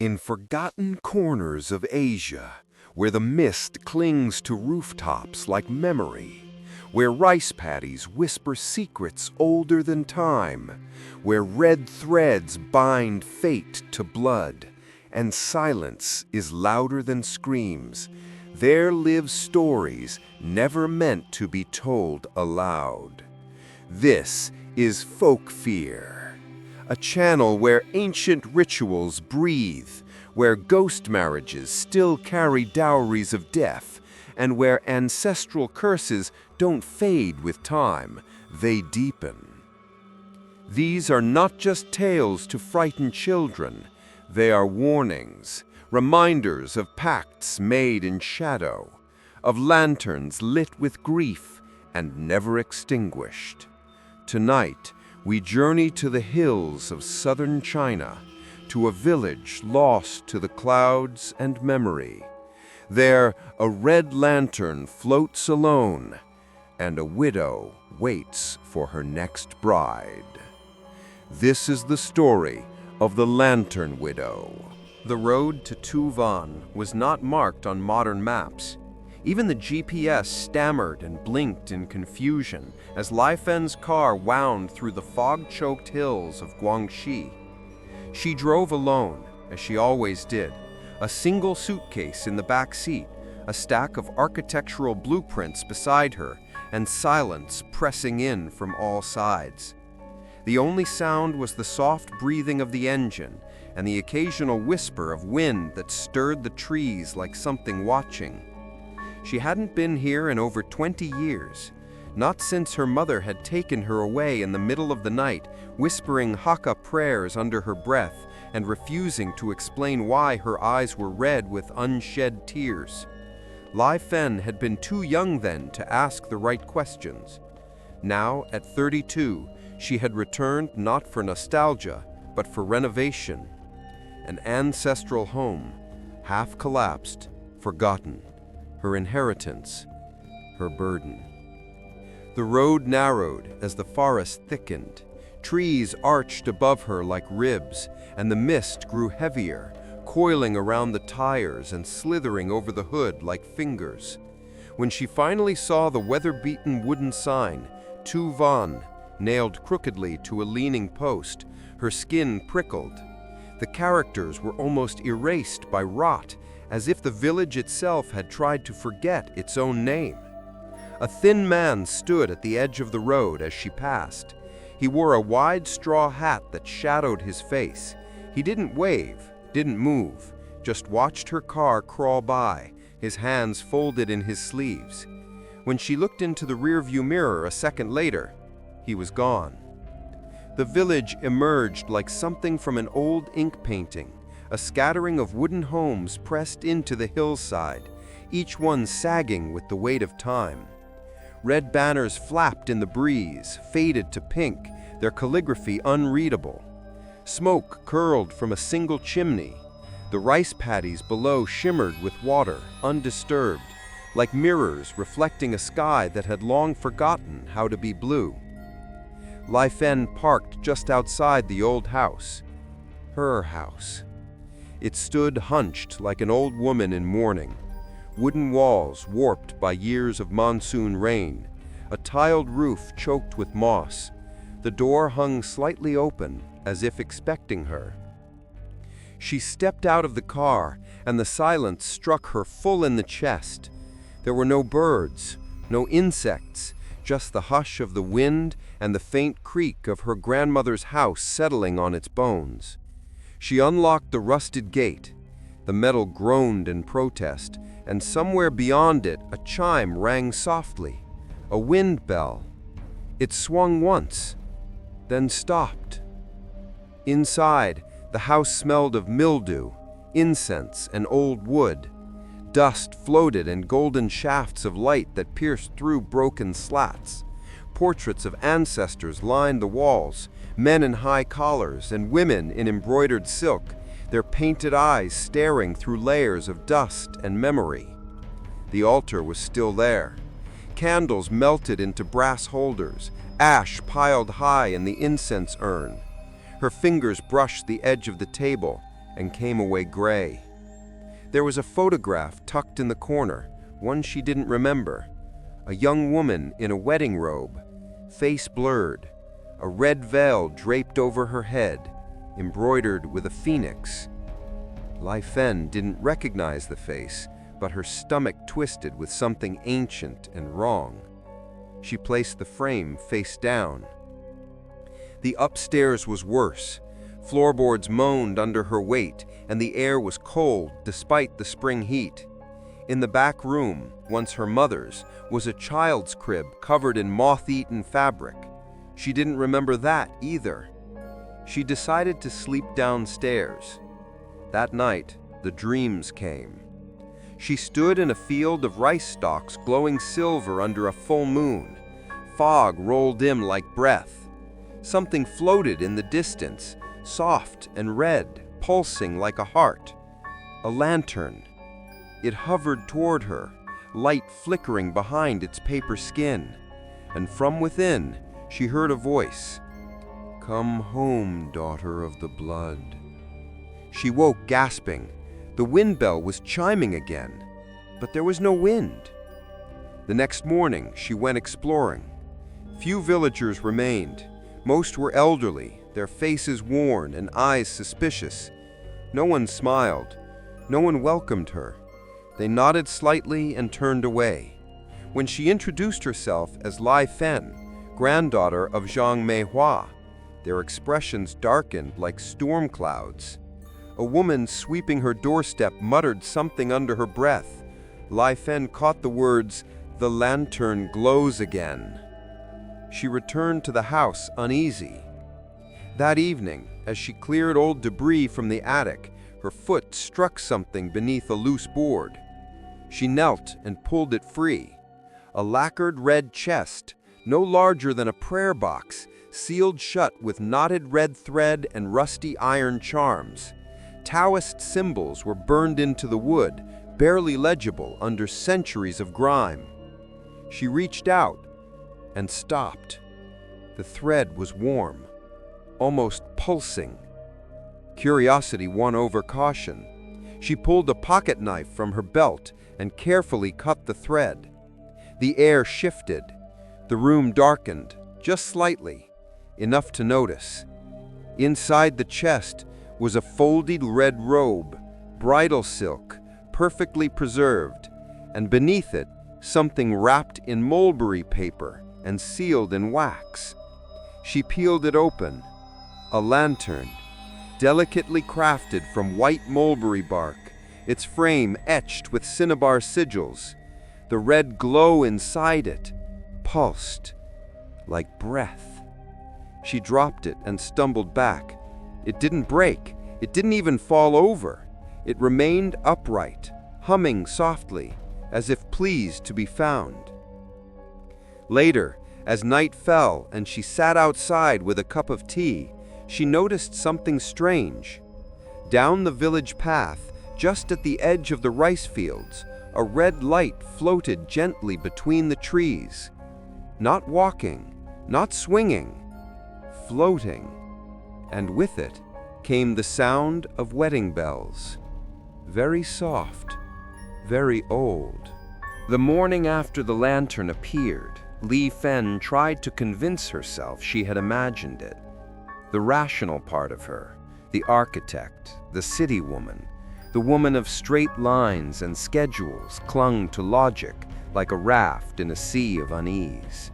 In forgotten corners of Asia, where the mist clings to rooftops like memory, where rice paddies whisper secrets older than time, where red threads bind fate to blood, and silence is louder than screams, there live stories never meant to be told aloud. This is FolkFear, a channel where ancient rituals breathe, where ghost marriages still carry dowries of death, and where ancestral curses don't fade with time, they deepen. These are not just tales to frighten children, they are warnings, reminders of pacts made in shadow, of lanterns lit with grief and never extinguished. Tonight, we journey to the hills of southern China, to a village lost to the clouds and memory. There, a red lantern floats alone, and a widow waits for her next bride. This is the story of the Lantern Widow. The road to Tu Van was not marked on modern maps. Even the GPS stammered and blinked in confusion as Lai Fen's car wound through the fog-choked hills of Guangxi. She drove alone, as she always did, a single suitcase in the back seat, a stack of architectural blueprints beside her, and silence pressing in from all sides. The only sound was the soft breathing of the engine and the occasional whisper of wind that stirred the trees like something watching. She hadn't been here in over 20 years, not since her mother had taken her away in the middle of the night, whispering Hakka prayers under her breath and refusing to explain why her eyes were red with unshed tears. Lai Fen had been too young then to ask the right questions. Now, at 32, she had returned not for nostalgia, but for renovation. An ancestral home, half collapsed, forgotten. Her inheritance, her burden. The road narrowed as the forest thickened. Trees arched above her like ribs, and the mist grew heavier, coiling around the tires and slithering over the hood like fingers. When she finally saw the weather-beaten wooden sign, Tu Van, nailed crookedly to a leaning post, her skin prickled. The characters were almost erased by rot, as if the village itself had tried to forget its own name. A thin man stood at the edge of the road as she passed. He wore a wide straw hat that shadowed his face. He didn't wave, didn't move, just watched her car crawl by, his hands folded in his sleeves. When she looked into the rearview mirror a second later, he was gone. The village emerged like something from an old ink painting, a scattering of wooden homes pressed into the hillside, each one sagging with the weight of time. Red banners flapped in the breeze, faded to pink, their calligraphy unreadable. Smoke curled from a single chimney. The rice paddies below shimmered with water, undisturbed, like mirrors reflecting a sky that had long forgotten how to be blue. Lai Fen parked just outside the old house. Her house. It stood hunched like an old woman in mourning. Wooden walls warped by years of monsoon rain. A tiled roof choked with moss. The door hung slightly open, as if expecting her. She stepped out of the car, and the silence struck her full in the chest. There were no birds, no insects, just the hush of the wind and the faint creak of her grandmother's house settling on its bones. She unlocked the rusted gate. The metal groaned in protest, and somewhere beyond it a chime rang softly, a wind bell. It swung once, then stopped. Inside, the house smelled of mildew, incense, and old wood. Dust floated in golden shafts of light that pierced through broken slats. Portraits of ancestors lined the walls, men in high collars and women in embroidered silk, their painted eyes staring through layers of dust and memory. The altar was still there. Candles melted into brass holders, ash piled high in the incense urn. Her fingers brushed the edge of the table, and came away gray. There was a photograph tucked in the corner, one she didn't remember. A young woman in a wedding robe, face blurred, a red veil draped over her head, embroidered with a phoenix. Lai Fen didn't recognize the face, but her stomach twisted with something ancient and wrong. She placed the frame face down. The upstairs was worse. Floorboards moaned under her weight, and the air was cold despite the spring heat. In the back room, once her mother's, was a child's crib covered in moth-eaten fabric. She didn't remember that either. She decided to sleep downstairs. That night, the dreams came. She stood in a field of rice stalks glowing silver under a full moon. Fog rolled in like breath. Something floated in the distance, soft and red, pulsing like a heart. A lantern. It hovered toward her, light flickering behind its paper skin. And from within, she heard a voice. "Come home, daughter of the blood." She woke, gasping. The wind bell was chiming again, but there was no wind. The next morning, she went exploring. Few villagers remained. Most were elderly, their faces worn and eyes suspicious. No one smiled. No one welcomed her. They nodded slightly and turned away. When she introduced herself as Lai Fen, granddaughter of Zhang Meihua, their expressions darkened like storm clouds. A woman sweeping her doorstep muttered something under her breath. Lai Fen caught the words, "The lantern glows again." She returned to the house uneasy. That evening, as she cleared old debris from the attic, her foot struck something beneath a loose board. She knelt and pulled it free. A lacquered red chest, no larger than a prayer box, sealed shut with knotted red thread and rusty iron charms. Taoist symbols were burned into the wood, barely legible under centuries of grime. She reached out and stopped. The thread was warm, almost pulsing. Curiosity won over caution. She pulled a pocket knife from her belt and carefully cut the thread. The air shifted. The room darkened, just slightly, enough to notice. Inside the chest was a folded red robe, bridal silk, perfectly preserved, and beneath it, something wrapped in mulberry paper and sealed in wax. She peeled it open. A lantern, delicately crafted from white mulberry bark, its frame etched with cinnabar sigils. The red glow inside it pulsed like breath. She dropped it and stumbled back. It didn't break. It didn't even fall over. It remained upright, humming softly, as if pleased to be found. Later, as night fell and she sat outside with a cup of tea, she noticed something strange. Down the village path, just at the edge of the rice fields, a red light floated gently between the trees. Not walking, not swinging, floating. And with it came the sound of wedding bells. Very soft, very old. The morning after the lantern appeared, Lai Fen tried to convince herself she had imagined it. The rational part of her, the architect, the city woman, the woman of straight lines and schedules, clung to logic like a raft in a sea of unease.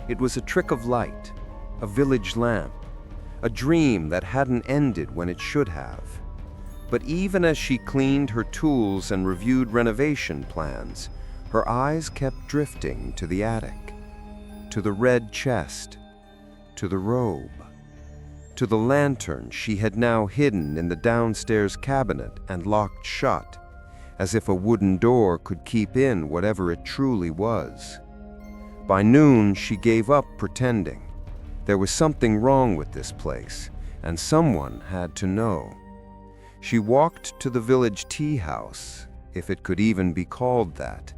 It was a trick of light, a village lamp, a dream that hadn't ended when it should have. But even as she cleaned her tools and reviewed renovation plans, her eyes kept drifting to the attic, to the red chest, to the robe, to the lantern she had now hidden in the downstairs cabinet and locked shut, as if a wooden door could keep in whatever it truly was. By noon, she gave up pretending. There was something wrong with this place, and someone had to know. She walked to the village tea house, if it could even be called that,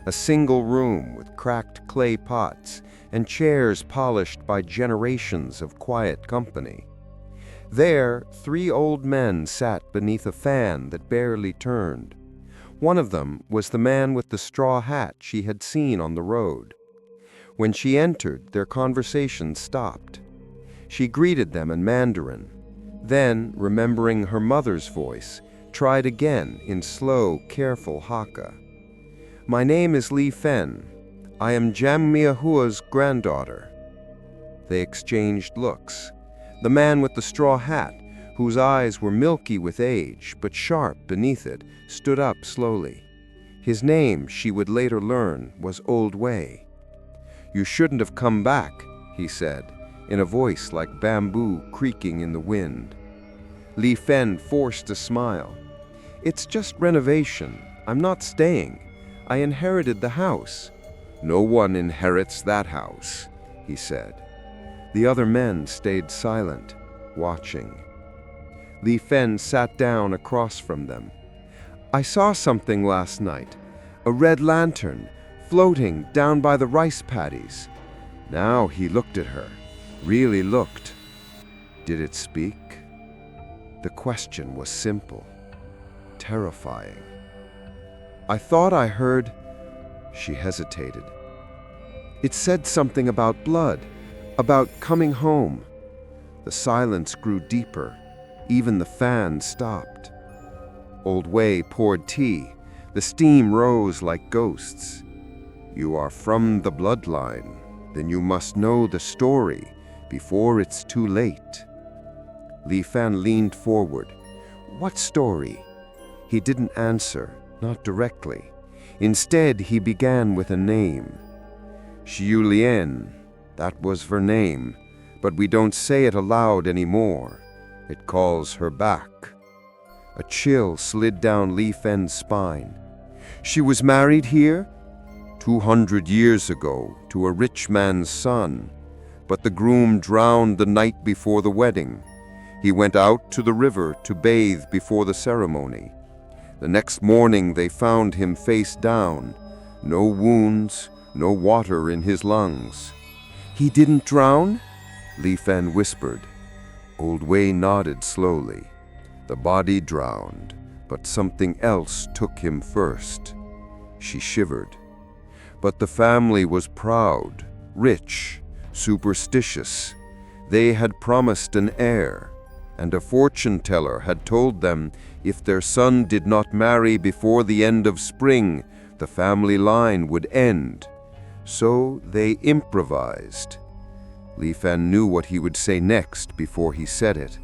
a single room with cracked clay pots and chairs polished by generations of quiet company. There, 3 old men sat beneath a fan that barely turned. One of them was the man with the straw hat she had seen on the road. When she entered, their conversation stopped. She greeted them in Mandarin, then, remembering her mother's voice, tried again in slow, careful Hakka. "My name is Li Fen. I am Jammiahua's granddaughter." They exchanged looks. The man with the straw hat, whose eyes were milky with age but sharp beneath it, stood up slowly. His name, she would later learn, was Old Wei. "You shouldn't have come back," he said, in a voice like bamboo creaking in the wind. Li Fen forced a smile. "It's just renovation. I'm not staying. I inherited the house." "No one inherits that house," he said. The other men stayed silent, watching. Li Fen sat down across from them. "I saw something last night, a red lantern, floating down by the rice paddies." Now he looked at her, really looked. Did it speak? The question was simple, terrifying. "I thought I heard..." She hesitated. "It said something about blood, about coming home." The silence grew deeper. Even the fan stopped. Old Wei poured tea. The steam rose like ghosts. "You are from the bloodline. Then you must know the story before it's too late." Li Fan leaned forward. "What story?" He didn't answer, not directly. Instead, he began with a name. Xiu Lian, that was her name, but we don't say it aloud anymore. It calls her back. A chill slid down Li Fen's spine. "She was married here?" 200 years ago, to a rich man's son. But the groom drowned the night before the wedding. He went out to the river to bathe before the ceremony. The next morning they found him face down. No wounds, no water in his lungs. "He didn't drown?" Li Fen whispered. Old Wei nodded slowly. "The body drowned, but something else took him first." She shivered. But the family was proud, rich, superstitious. They had promised an heir, and a fortune teller had told them if their son did not marry before the end of spring, the family line would end. So they improvised. Li Fan knew what he would say next before he said it.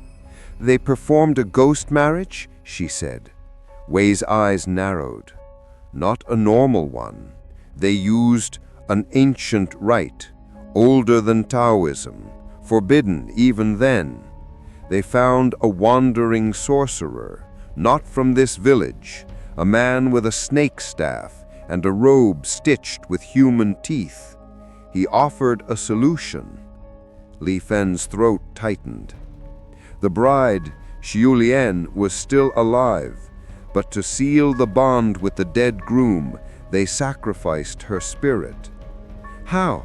"They performed a ghost marriage?" she said. Wei's eyes narrowed. "Not a normal one. They used an ancient rite, older than Taoism, forbidden even then. They found a wandering sorcerer, not from this village, a man with a snake staff and a robe stitched with human teeth. He offered a solution." Li Fen's throat tightened. The bride, Xiu Lian, was still alive, but to seal the bond with the dead groom, they sacrificed her spirit. "How?"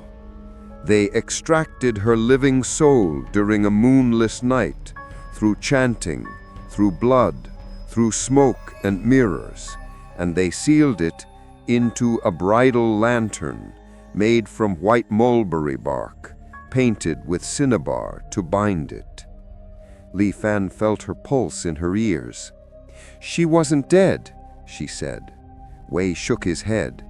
"They extracted her living soul during a moonless night, through chanting, through blood, through smoke and mirrors, and they sealed it into a bridal lantern made from white mulberry bark, painted with cinnabar to bind it." Li Fan felt her pulse in her ears. "She wasn't dead," she said. Wei shook his head.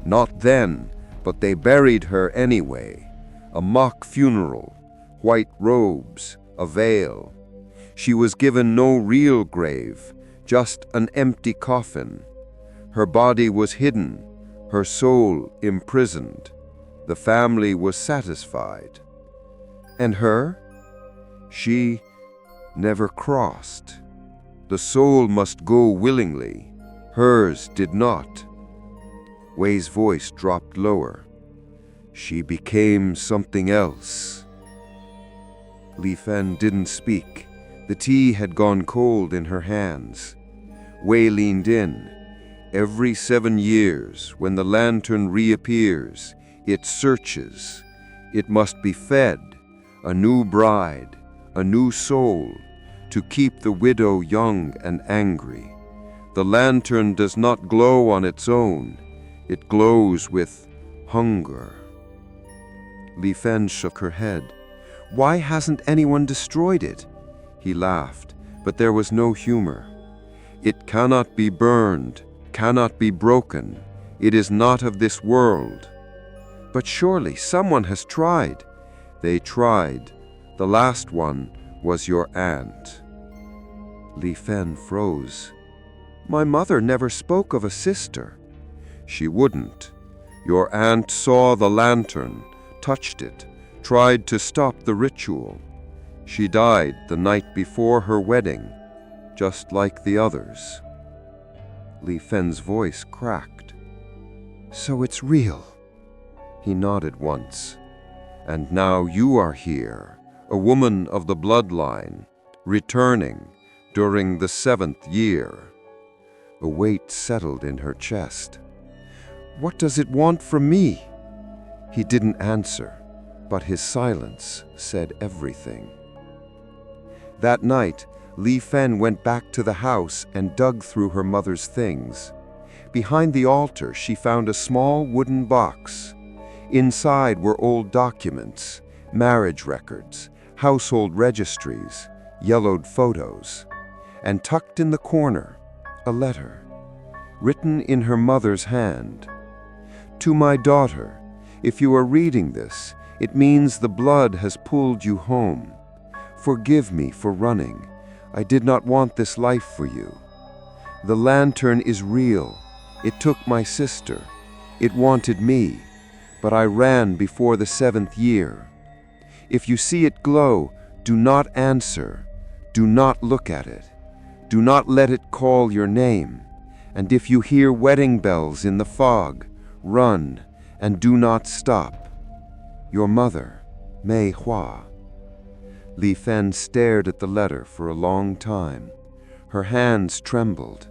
"Not then, but they buried her anyway. A mock funeral, white robes, a veil. She was given no real grave, just an empty coffin. Her body was hidden, her soul imprisoned. The family was satisfied." "And her?" "She never crossed. The soul must go willingly. Hers did not." Wei's voice dropped lower. "She became something else." Li Fen didn't speak. The tea had gone cold in her hands. Wei leaned in. "Every 7 years, when the lantern reappears, it searches. It must be fed. A new bride, a new soul. to keep the widow young and angry. The lantern does not glow on its own. It glows with hunger. Li Fen shook her head. Why hasn't anyone destroyed it? He laughed, but there was no humor. It cannot be burned, cannot be broken. It is not of this world. But surely someone has tried. They tried. The last one was your aunt. Li Fen froze. My mother never spoke of a sister. She wouldn't. Your aunt saw the lantern, touched it, tried to stop the ritual. She died the night before her wedding, just like the others. Li Fen's voice cracked. So it's real. He nodded once. And now you are here, a woman of the bloodline, returning during the 7th year. A weight settled in her chest. What does it want from me? He didn't answer, but his silence said everything. That night, Li Fen went back to the house and dug through her mother's things. Behind the altar, she found a small wooden box. Inside were old documents, marriage records, household registries, yellowed photos. And tucked in the corner, a letter, written in her mother's hand. To my daughter, if you are reading this, it means the blood has pulled you home. Forgive me for running. I did not want this life for you. The lantern is real. It took my sister. It wanted me, but I ran before the 7th year. If you see it glow, do not answer. Do not look at it. Do not let it call your name. And if you hear wedding bells in the fog, run and do not stop. Your mother, Mei Hua. Li Fen stared at the letter for a long time. Her hands trembled.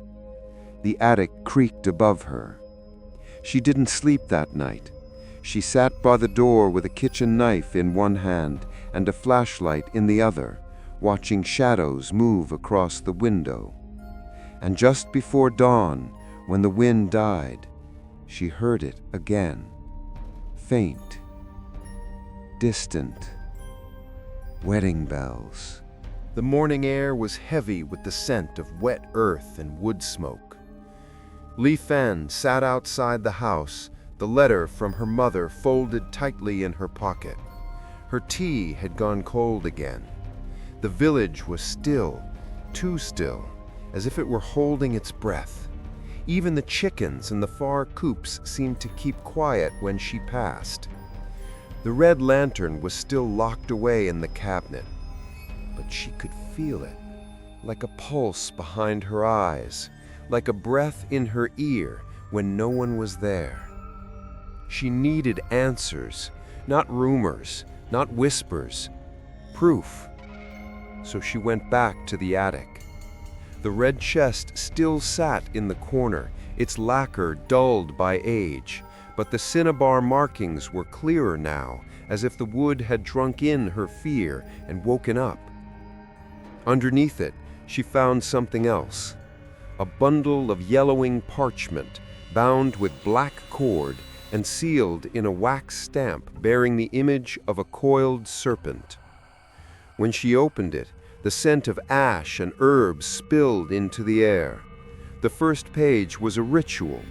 The attic creaked above her. She didn't sleep that night. She sat by the door with a kitchen knife in one hand and a flashlight in the other, watching shadows move across the window. And just before dawn, when the wind died, she heard it again. Faint, distant. Wedding bells. The morning air was heavy with the scent of wet earth and wood smoke. Li Fen sat outside the house, the letter from her mother folded tightly in her pocket. Her tea had gone cold again. The village was still, too still, as if it were holding its breath. Even the chickens in the far coops seemed to keep quiet when she passed. The red lantern was still locked away in the cabinet, but she could feel it, like a pulse behind her eyes, like a breath in her ear when no one was there. She needed answers, not rumors, not whispers, proof. So she went back to the attic. The red chest still sat in the corner, its lacquer dulled by age, but the cinnabar markings were clearer now, as if the wood had drunk in her fear and woken up. Underneath it, she found something else. A bundle of yellowing parchment, bound with black cord and sealed in a wax stamp bearing the image of a coiled serpent. When she opened it, the scent of ash and herbs spilled into the air. The first page was a ritual,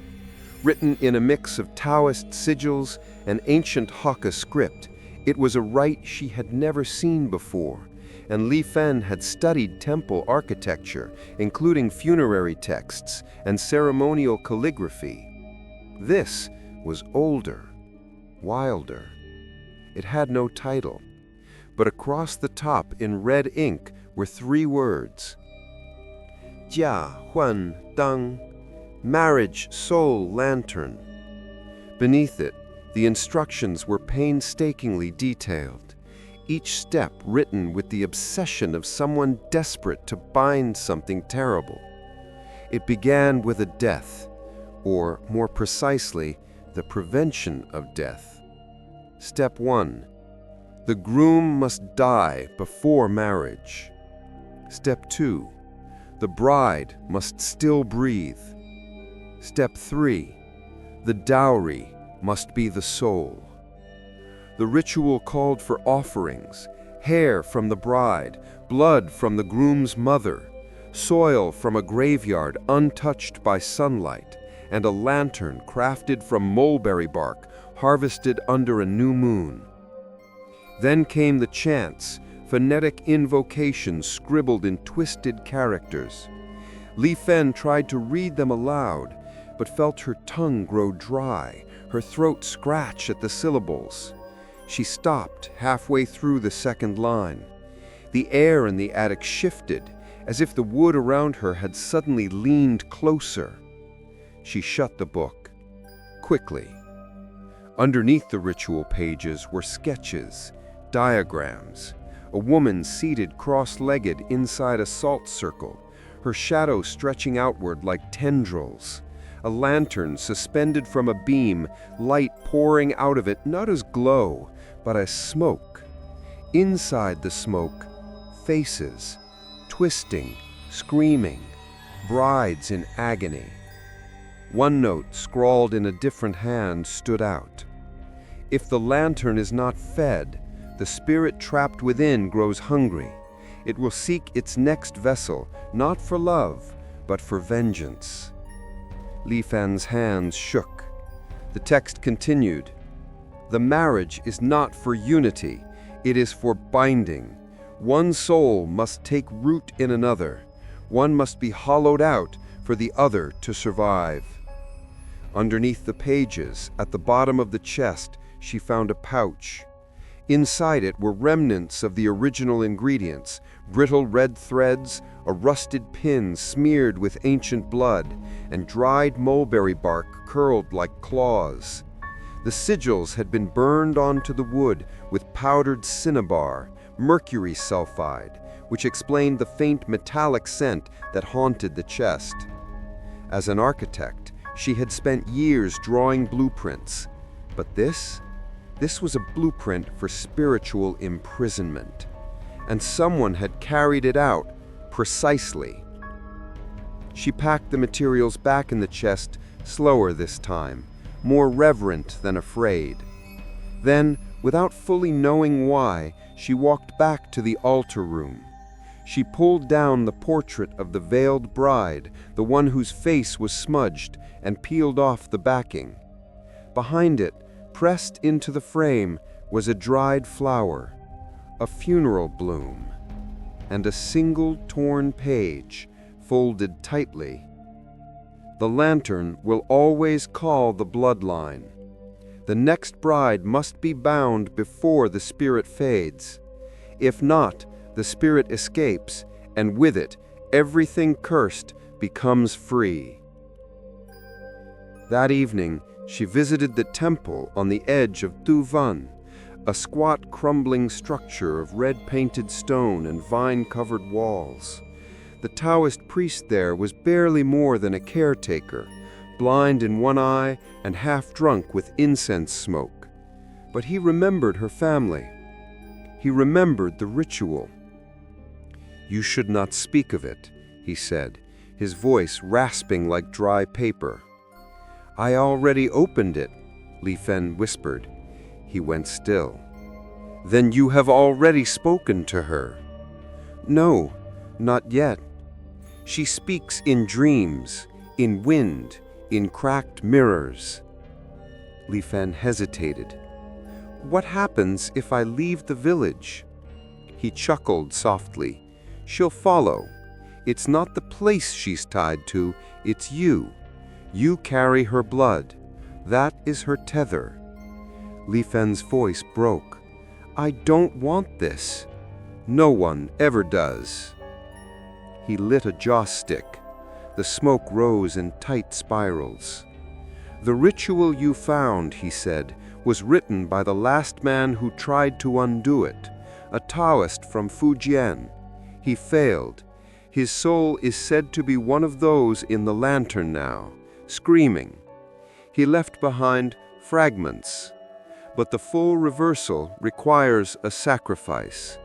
written in a mix of Taoist sigils and ancient Hakka script. It was a rite she had never seen before, and Li Fen had studied temple architecture, including funerary texts and ceremonial calligraphy. This was older, wilder. It had no title, but across the top in red ink were 3 words. Jia Huan Dang, Marriage Soul Lantern. Beneath it, the instructions were painstakingly detailed, each step written with the obsession of someone desperate to bind something terrible. It began with a death, or more precisely, the prevention of death. Step 1. The groom must die before marriage. Step 2. The bride must still breathe. Step 3. The dowry must be the soul. The ritual called for offerings, hair from the bride, blood from the groom's mother, soil from a graveyard untouched by sunlight, and a lantern crafted from mulberry bark harvested under a new moon. Then came the chants, phonetic invocations scribbled in twisted characters. Li Fen tried to read them aloud, but felt her tongue grow dry, her throat scratch at the syllables. She stopped halfway through the second line. The air in the attic shifted, as if the wood around her had suddenly leaned closer. She shut the book, quickly. Underneath the ritual pages were sketches, diagrams. A woman seated cross-legged inside a salt circle, her shadow stretching outward like tendrils. A lantern suspended from a beam, light pouring out of it not as glow, but as smoke. Inside the smoke, faces, twisting, screaming, brides in agony. One note scrawled in a different hand stood out. If the lantern is not fed, the spirit trapped within grows hungry. It will seek its next vessel, not for love, but for vengeance. Li Fen's hands shook. The text continued. The marriage is not for unity, it is for binding. One soul must take root in another. One must be hollowed out for the other to survive. Underneath the pages, at the bottom of the chest, she found a pouch. Inside it were remnants of the original ingredients, brittle red threads, a rusted pin smeared with ancient blood, and dried mulberry bark curled like claws. The sigils had been burned onto the wood with powdered cinnabar, mercury sulfide, which explained the faint metallic scent that haunted the chest. As an architect, she had spent years drawing blueprints, but this was a blueprint for spiritual imprisonment, and someone had carried it out precisely. She packed the materials back in the chest, slower this time, more reverent than afraid. Then, without fully knowing why, she walked back to the altar room. She pulled down the portrait of the veiled bride, the one whose face was smudged, and peeled off the backing. Behind it, pressed into the frame, was a dried flower, a funeral bloom, and a single torn page, folded tightly. The lantern will always call the bloodline. The next bride must be bound before the spirit fades. If not, the spirit escapes, and with it, everything cursed becomes free. That evening, she visited the temple on the edge of Từ Vân, a squat, crumbling structure of red-painted stone and vine-covered walls. The Taoist priest there was barely more than a caretaker, blind in one eye and half-drunk with incense smoke. But he remembered her family. He remembered the ritual. "You should not speak of it," he said, his voice rasping like dry paper. "I already opened it," Li Fen whispered. He went still. "Then you have already spoken to her?" "No, not yet. She speaks in dreams, in wind, in cracked mirrors." Li Fen hesitated. "What happens if I leave the village?" He chuckled softly. "She'll follow. It's not the place she's tied to, it's you. You carry her blood. That is her tether." Li Fen's voice broke. "I don't want this. No one ever does." He lit a joss stick. The smoke rose in tight spirals. "The ritual you found," he said, "was written by the last man who tried to undo it, a Taoist from Fujian. He failed. His soul is said to be one of those in the lantern now, screaming. He left behind fragments, but the full reversal requires a sacrifice."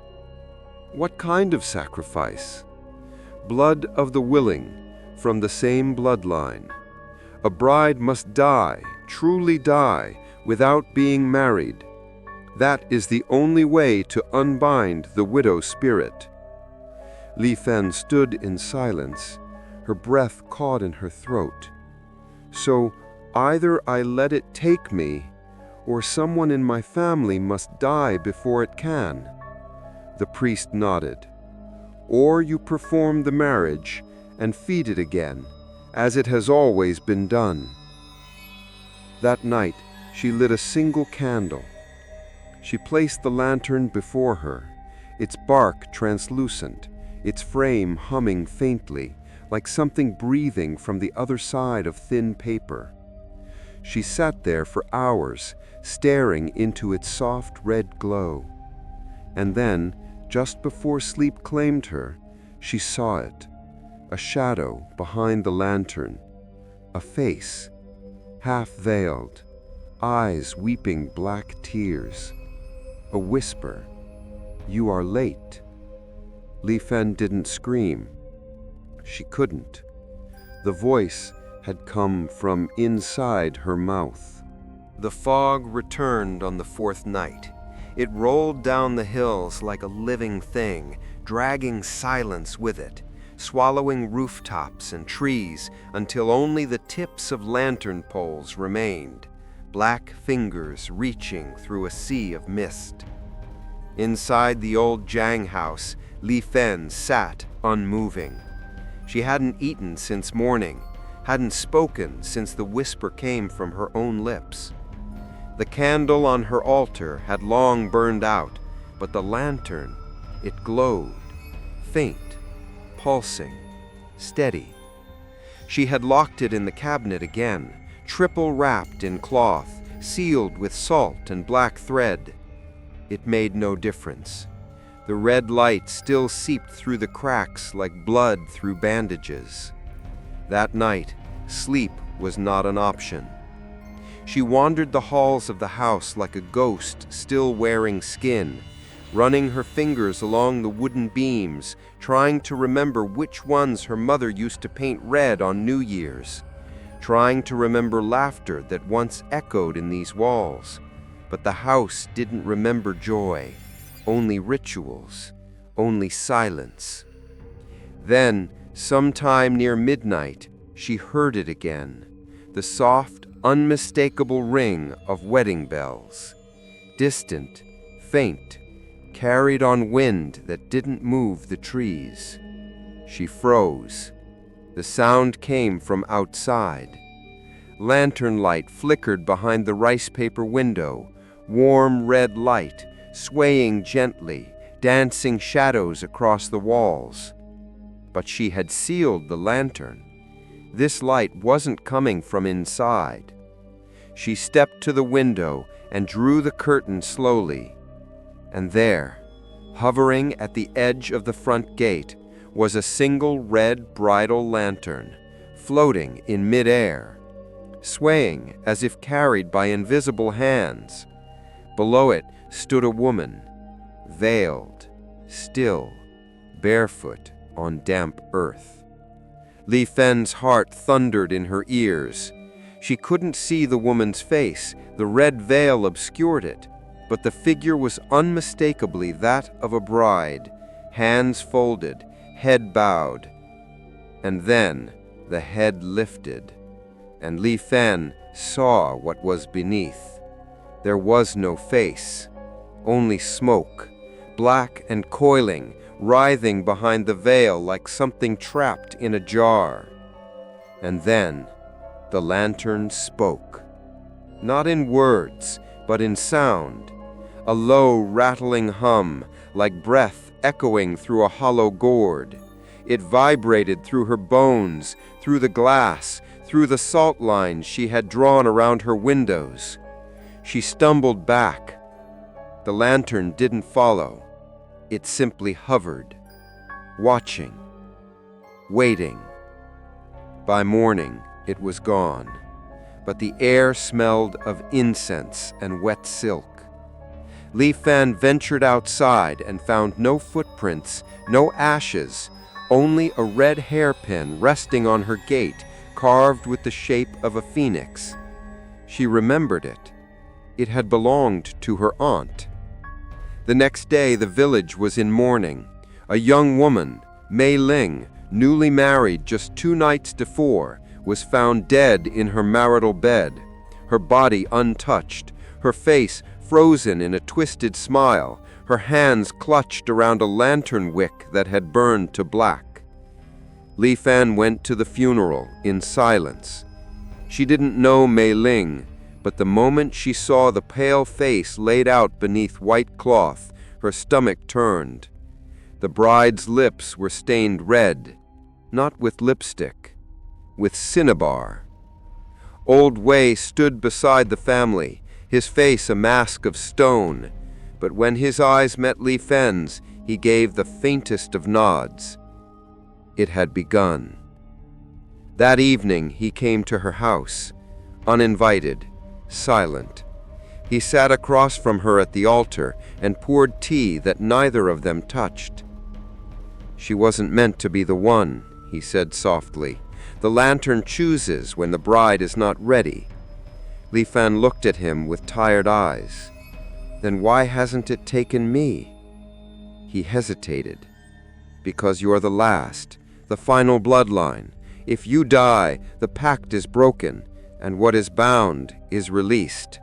"What kind of sacrifice?" Blood of the willing, from the same bloodline. A bride must die, truly die, without being married. That is the only way to unbind the widow spirit. Li Fen stood in silence, her breath caught in her throat. So either I let it take me, or someone in my family must die before it can. The priest nodded. Or you perform the marriage and feed it again, as it has always been done. That night, she lit a single candle. She placed the lantern before her, its bark translucent, its frame humming faintly, like something breathing from the other side of thin paper. She sat there for hours, staring into its soft red glow. And then, just before sleep claimed her, she saw it, a shadow behind the lantern, a face, half-veiled, eyes weeping black tears, a whisper, "You are late." Li Fen didn't scream. She couldn't. The voice had come from inside her mouth. The fog returned on the fourth night. It rolled down the hills like a living thing, dragging silence with it, swallowing rooftops and trees until only the tips of lantern poles remained, black fingers reaching through a sea of mist. Inside the old Jiang house, Li Fen sat unmoving. She hadn't eaten since morning, hadn't spoken since the whisper came from her own lips. The candle on her altar had long burned out, but the lantern, it glowed, faint, pulsing, steady. She had locked it in the cabinet again, triple wrapped in cloth, sealed with salt and black thread. It made no difference. The red light still seeped through the cracks like blood through bandages. That night, sleep was not an option. She wandered the halls of the house like a ghost still wearing skin, running her fingers along the wooden beams, trying to remember which ones her mother used to paint red on New Year's, trying to remember laughter that once echoed in these walls. But the house didn't remember joy, only rituals, only silence. Then, sometime near midnight, she heard it again, the soft, unmistakable ring of wedding bells, distant, faint, carried on wind that didn't move the trees. She froze. The sound came from outside. Lantern light flickered behind the rice paper window, warm red light, swaying gently, dancing shadows across the walls. But she had sealed the lantern. This light wasn't coming from inside. She stepped to the window and drew the curtain slowly. And there, hovering at the edge of the front gate, was a single red bridal lantern, floating in midair, swaying as if carried by invisible hands. Below it stood a woman, veiled, still, barefoot on damp earth. Li Fen's heart thundered in her ears. She couldn't see the woman's face, the red veil obscured it, but the figure was unmistakably that of a bride, hands folded, head bowed. And then the head lifted, and Li Fen saw what was beneath. There was no face, only smoke, black and coiling, writhing behind the veil like something trapped in a jar. And then the lantern spoke, not in words, but in sound, a low rattling hum, like breath echoing through a hollow gourd. It vibrated through her bones, through the glass, through the salt lines she had drawn around her windows. She stumbled back. The lantern didn't follow. It simply hovered, watching, waiting. By morning, it was gone, but the air smelled of incense and wet silk. Li Fen ventured outside and found no footprints, no ashes, only a red hairpin resting on her gate, carved with the shape of a phoenix. She remembered it. It had belonged to her aunt. The next day the village was in mourning. A young woman, Mei Ling, newly married just 2 nights before, was found dead in her marital bed, her body untouched, her face frozen in a twisted smile, her hands clutched around a lantern wick that had burned to black. Li Fan went to the funeral in silence. She didn't know Mei Ling, but the moment she saw the pale face laid out beneath white cloth, her stomach turned. The bride's lips were stained red, not with lipstick, with cinnabar. Old Wei stood beside the family, his face a mask of stone, but when his eyes met Li Fan's, he gave the faintest of nods. It had begun. That evening he came to her house, uninvited, silent. He sat across from her at the altar and poured tea that neither of them touched. "She wasn't meant to be the one," he said softly. "The lantern chooses when the bride is not ready." Li Fan looked at him with tired eyes. "Then why hasn't it taken me?" He hesitated. "Because you're the last, the final bloodline. If you die, the pact is broken, and what is bound is released."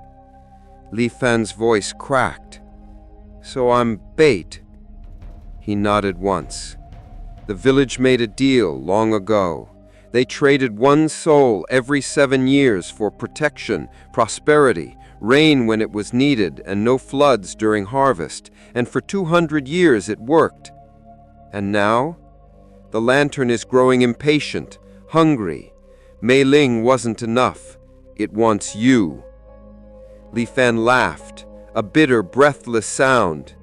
Li Fan's voice cracked. "So I'm bait." He nodded once. "The village made a deal long ago. They traded one soul every 7 years for protection, prosperity, rain when it was needed, and no floods during harvest, and for 200 years it worked. And now? The lantern is growing impatient, hungry. Mei Ling wasn't enough. It wants you." Li Fan laughed, a bitter, breathless sound.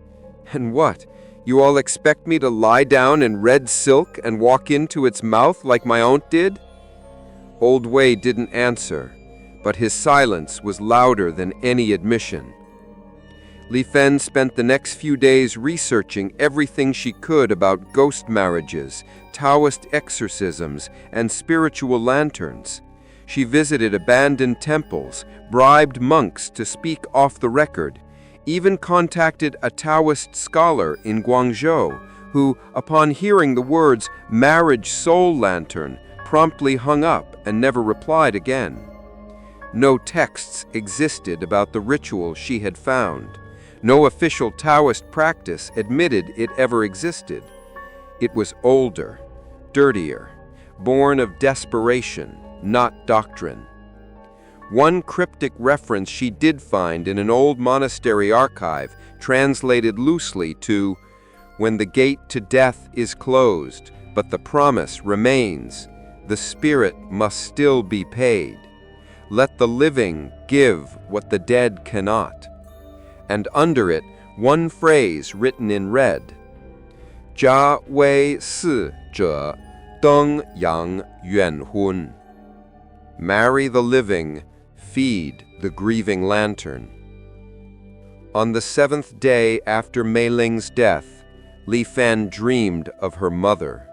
"And what? You all expect me to lie down in red silk and walk into its mouth like my aunt did?" Old Wei didn't answer, but his silence was louder than any admission. Li Fan spent the next few days researching everything she could about ghost marriages, Taoist exorcisms, and spiritual lanterns. She visited abandoned temples, bribed monks to speak off the record, even contacted a Taoist scholar in Guangzhou who, upon hearing the words "marriage soul lantern," promptly hung up and never replied again. No texts existed about the ritual she had found. No official Taoist practice admitted it ever existed. It was older, dirtier, born of desperation, not doctrine. One cryptic reference she did find in an old monastery archive, translated loosely to, "When the gate to death is closed, but the promise remains, the spirit must still be paid. Let the living give what the dead cannot." And under it, one phrase written in red, "Jia wei si zhe, deng yang yuan hun." Marry the living, feed the grieving lantern. On the 7th day after Mei Ling's death, Li Fan dreamed of her mother.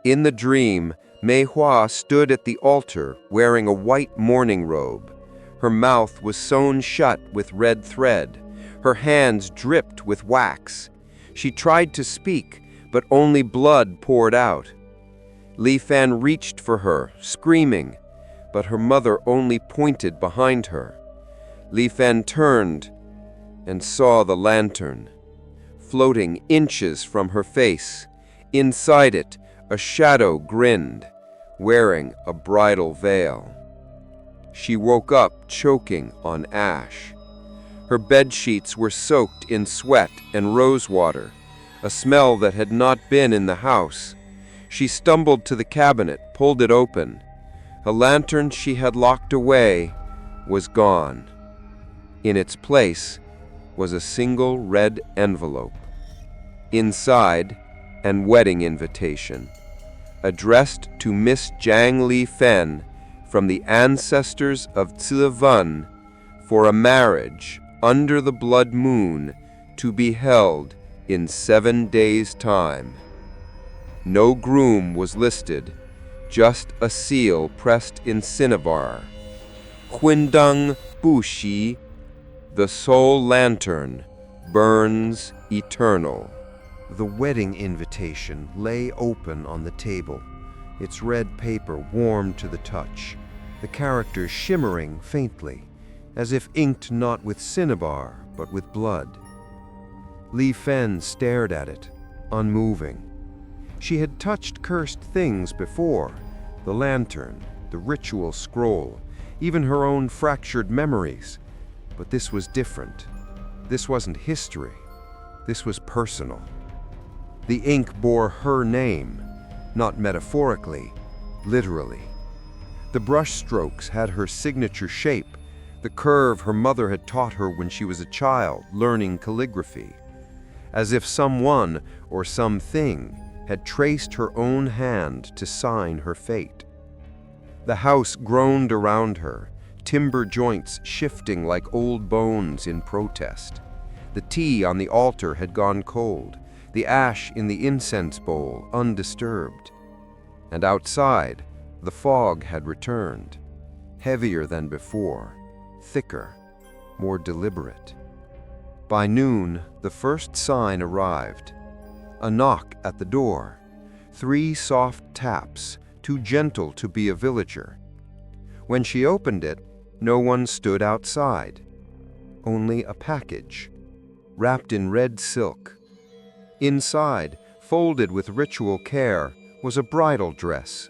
In the dream, Mei Hua stood at the altar wearing a white mourning robe. Her mouth was sewn shut with red thread. Her hands dripped with wax. She tried to speak, but only blood poured out. Li Fan reached for her, screaming, but her mother only pointed behind her. Li Fan turned and saw the lantern, floating inches from her face. Inside it, a shadow grinned, wearing a bridal veil. She woke up choking on ash. Her bed sheets were soaked in sweat and rose water, a smell that had not been in the house. She stumbled to the cabinet, pulled it open. A lantern she had locked away was gone. In its place was a single red envelope. Inside, an wedding invitation, addressed to Miss Zhang Li Fan from the ancestors of Từ Vân for a marriage under the blood moon to be held in 7 days' time. No groom was listed, just a seal pressed in cinnabar. Quindung Bushi, the sole lantern, burns eternal. The wedding invitation lay open on the table, its red paper warm to the touch, the characters shimmering faintly, as if inked not with cinnabar, but with blood. Li Fen stared at it, unmoving. She had touched cursed things before, the lantern, the ritual scroll, even her own fractured memories. But this was different. This wasn't history. This was personal. The ink bore her name, not metaphorically, literally. The brush strokes had her signature shape, the curve her mother had taught her when she was a child, learning calligraphy. As if someone or something had traced her own hand to sign her fate. The house groaned around her, timber joints shifting like old bones in protest. The tea on the altar had gone cold, the ash in the incense bowl undisturbed. And outside, the fog had returned, heavier than before, thicker, more deliberate. By noon, the first sign arrived. A knock at the door, 3 soft taps, too gentle to be a villager. When she opened it, no one stood outside. Only a package, wrapped in red silk. Inside, folded with ritual care, was a bridal dress.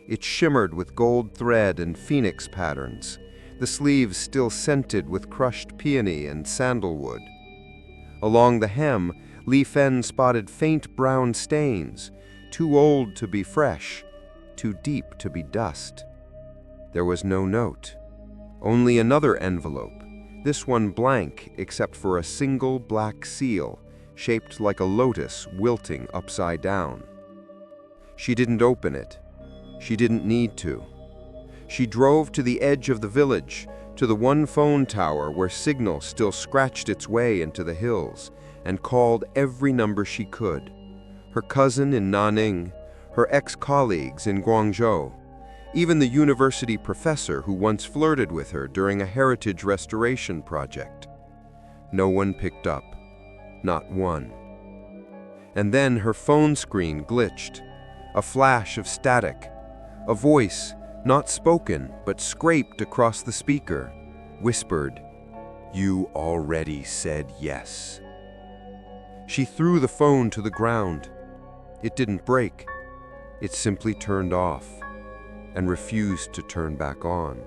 It shimmered with gold thread and phoenix patterns, the sleeves still scented with crushed peony and sandalwood. Along the hem, Li Fen spotted faint brown stains, too old to be fresh, too deep to be dust. There was no note, only another envelope, this one blank except for a single black seal, shaped like a lotus wilting upside down. She didn't open it. She didn't need to. She drove to the edge of the village, to the one phone tower where signal still scratched its way into the hills, and called every number she could. Her cousin in Nanning, her ex-colleagues in Guangzhou, even the university professor who once flirted with her during a heritage restoration project. No one picked up. Not one. And then her phone screen glitched. A flash of static. A voice, not spoken, but scraped across the speaker, whispered, "You already said yes." She threw the phone to the ground. It didn't break. It simply turned off and refused to turn back on.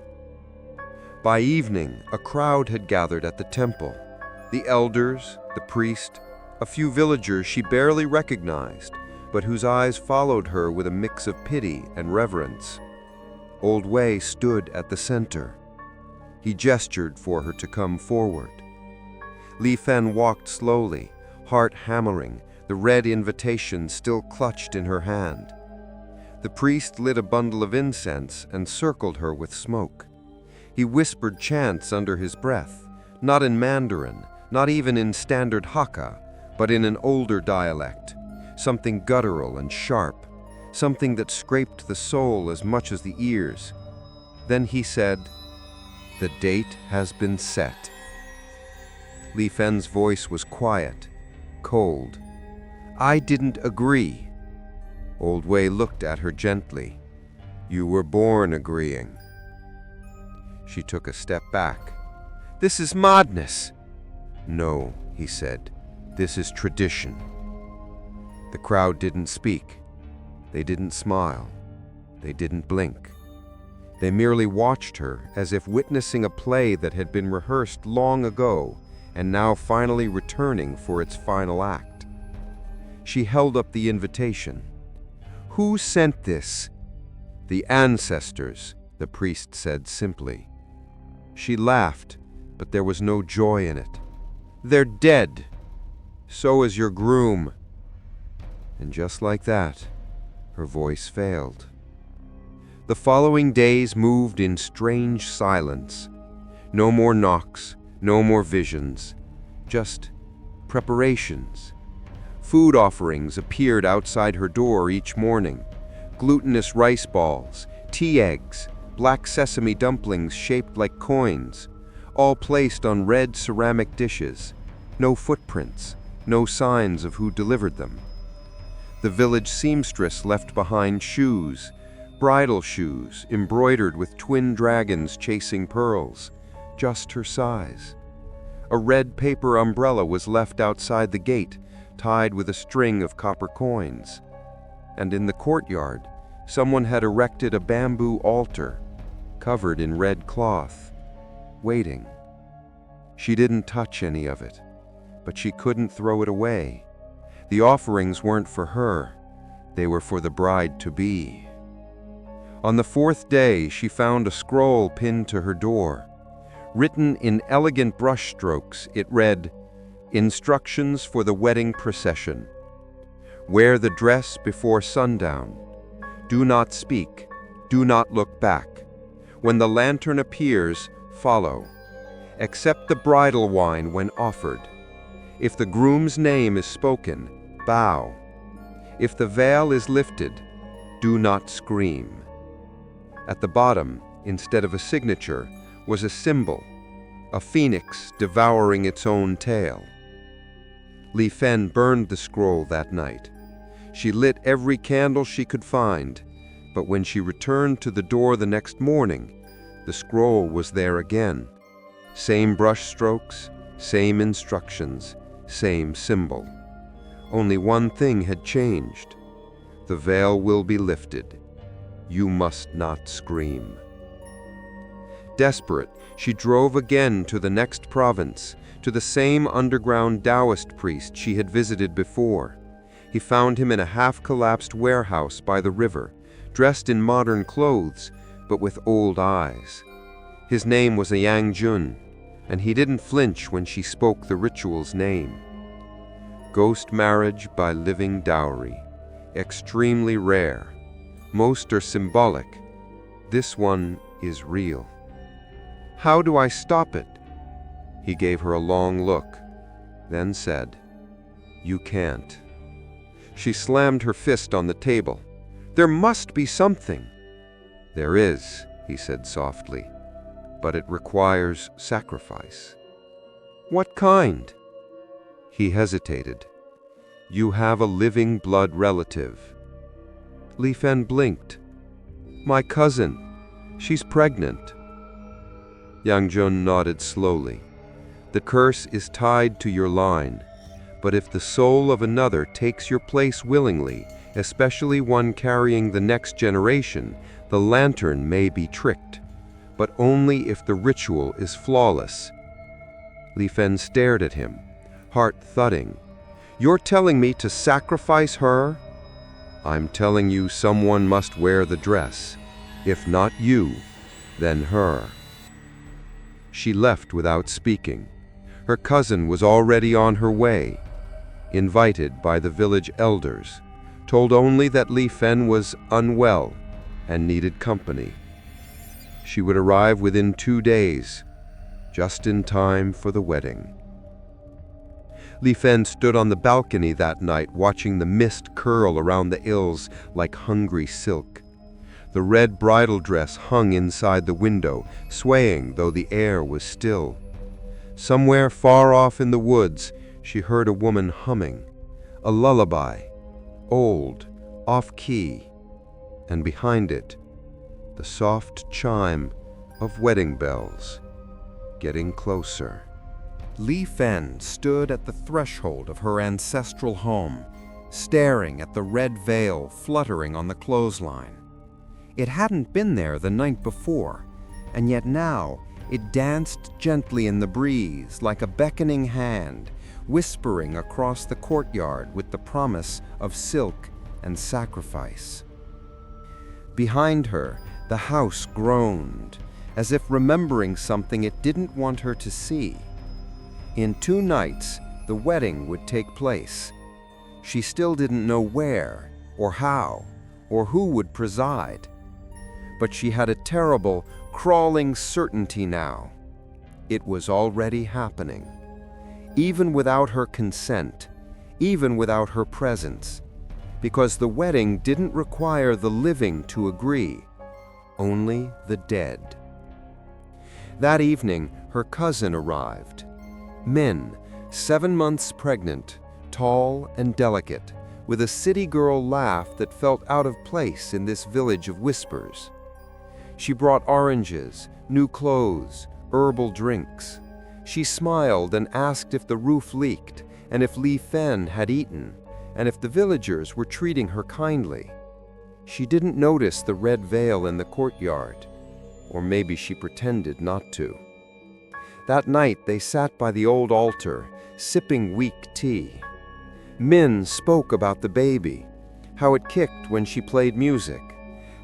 By evening, a crowd had gathered at the temple. The elders, the priest, a few villagers she barely recognized, but whose eyes followed her with a mix of pity and reverence. Old Wei stood at the center. He gestured for her to come forward. Li Fen walked slowly, heart hammering, the red invitation still clutched in her hand. The priest lit a bundle of incense and circled her with smoke. He whispered chants under his breath, not in Mandarin, not even in standard Hakka, but in an older dialect, something guttural and sharp, something that scraped the soul as much as the ears. Then he said, "The date has been set." Li Fen's voice was quiet, cold. "I didn't agree." Old Wei looked at her gently. "You were born agreeing." She took a step back. "This is madness." "No," he said, "this is tradition." The crowd didn't speak. They didn't smile. They didn't blink. They merely watched her as if witnessing a play that had been rehearsed long ago and now finally returning for its final act. She held up the invitation. "Who sent this?" "The ancestors," the priest said simply. She laughed, but there was no joy in it. "They're dead. So is your groom." And just like that, her voice failed. The following days moved in strange silence. No more knocks, no more visions, just preparations. Food offerings appeared outside her door each morning. Glutinous rice balls, tea eggs, black sesame dumplings shaped like coins, all placed on red ceramic dishes. No footprints, no signs of who delivered them. The village seamstress left behind shoes, bridal shoes embroidered with twin dragons chasing pearls, just her size. A red paper umbrella was left outside the gate, tied with a string of copper coins. And in the courtyard, someone had erected a bamboo altar, covered in red cloth, waiting. She didn't touch any of it, but she couldn't throw it away. The offerings weren't for her, they were for the bride-to-be. On the fourth day, she found a scroll pinned to her door. Written in elegant brushstrokes, it read, "Instructions for the wedding procession. Wear the dress before sundown. Do not speak. Do not look back. When the lantern appears, follow. Accept the bridal wine when offered. If the groom's name is spoken, bow. If the veil is lifted, do not scream." At the bottom, instead of a signature, was a symbol, a phoenix devouring its own tail. Li Fen burned the scroll that night. She lit every candle she could find, but when she returned to the door the next morning, the scroll was there again. Same brushstrokes, same instructions, same symbol. Only one thing had changed. The veil will be lifted. You must not scream. Desperate, she drove again to the next province, to the same underground Taoist priest she had visited before. He found him in a half-collapsed warehouse by the river, dressed in modern clothes, but with old eyes. His name was Yang Jun, and he didn't flinch when she spoke the ritual's name. Ghost marriage by living dowry. Extremely rare. Most are symbolic. This one is real. How do I stop it? He gave her a long look, then said, "You can't." She slammed her fist on the table. "There must be something." "There is," he said softly, "but it requires sacrifice." "What kind?" He hesitated. "You have a living blood relative." Li Fen blinked. "My cousin. She's pregnant." Yang Jun nodded slowly. "The curse is tied to your line, but if the soul of another takes your place willingly, especially one carrying the next generation, the lantern may be tricked, but only if the ritual is flawless." Li Fen stared at him, heart thudding. "You're telling me to sacrifice her?" "I'm telling you someone must wear the dress. If not you, then her." She left without speaking. Her cousin was already on her way, invited by the village elders, told only that Li Fen was unwell and needed company. She would arrive within 2 days, just in time for the wedding. Li Fen stood on the balcony that night watching the mist curl around the hills like hungry silk. The red bridal dress hung inside the window, swaying though the air was still. Somewhere far off in the woods, she heard a woman humming, a lullaby, old, off-key, and behind it, the soft chime of wedding bells, getting closer. Li Fen stood at the threshold of her ancestral home, staring at the red veil fluttering on the clothesline. It hadn't been there the night before, and yet now it danced gently in the breeze like a beckoning hand, whispering across the courtyard with the promise of silk and sacrifice. Behind her, the house groaned, as if remembering something it didn't want her to see. In 2 nights, the wedding would take place. She still didn't know where, or how, or who would preside. But she had a terrible, crawling certainty now. It was already happening. Even without her consent, even without her presence, because the wedding didn't require the living to agree, only the dead. That evening, her cousin arrived. Min, 7 months pregnant, tall and delicate, with a city girl laugh that felt out of place in this village of whispers. She brought oranges, new clothes, herbal drinks. She smiled and asked if the roof leaked, and if Li Fen had eaten, and if the villagers were treating her kindly. She didn't notice the red veil in the courtyard, or maybe she pretended not to. That night they sat by the old altar, sipping weak tea. Min spoke about the baby, how it kicked when she played music,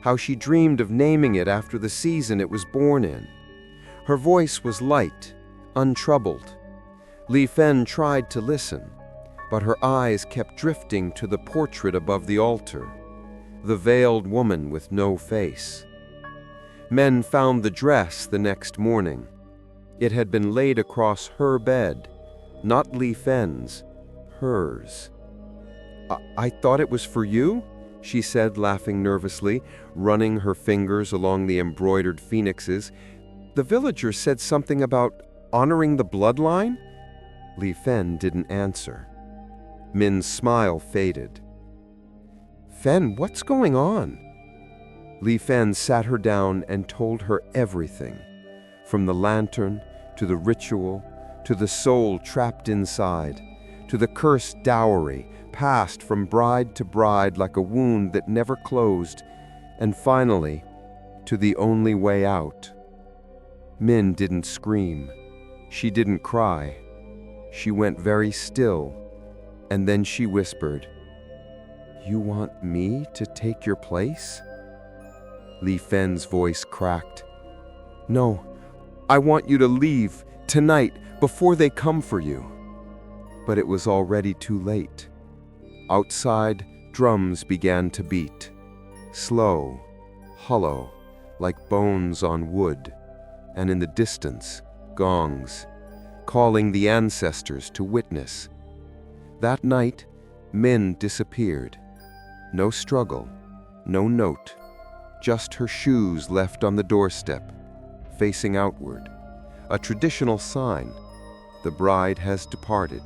how she dreamed of naming it after the season it was born in. Her voice was light, untroubled. Li Fen tried to listen, but her eyes kept drifting to the portrait above the altar, the veiled woman with no face. Men found the dress the next morning. It had been laid across her bed, not Li Fen's, hers. I thought it was for you?" she said, laughing nervously, running her fingers along the embroidered phoenixes. "The villagers said something about honoring the bloodline?" Li Fen didn't answer. Min's smile faded. "Fen, what's going on?" Li Fen sat her down and told her everything, from the lantern, to the ritual, to the soul trapped inside, to the cursed dowry passed from bride to bride like a wound that never closed, and finally, to the only way out. Min didn't scream. She didn't cry. She went very still, and then she whispered, "You want me to take your place?" Li Fen's voice cracked. "No, I want you to leave, tonight, before they come for you." But it was already too late. Outside, drums began to beat, slow, hollow, like bones on wood, and in the distance, gongs, calling the ancestors to witness. That night, Min disappeared. No struggle, no note, just her shoes left on the doorstep, facing outward, a traditional sign: the bride has departed.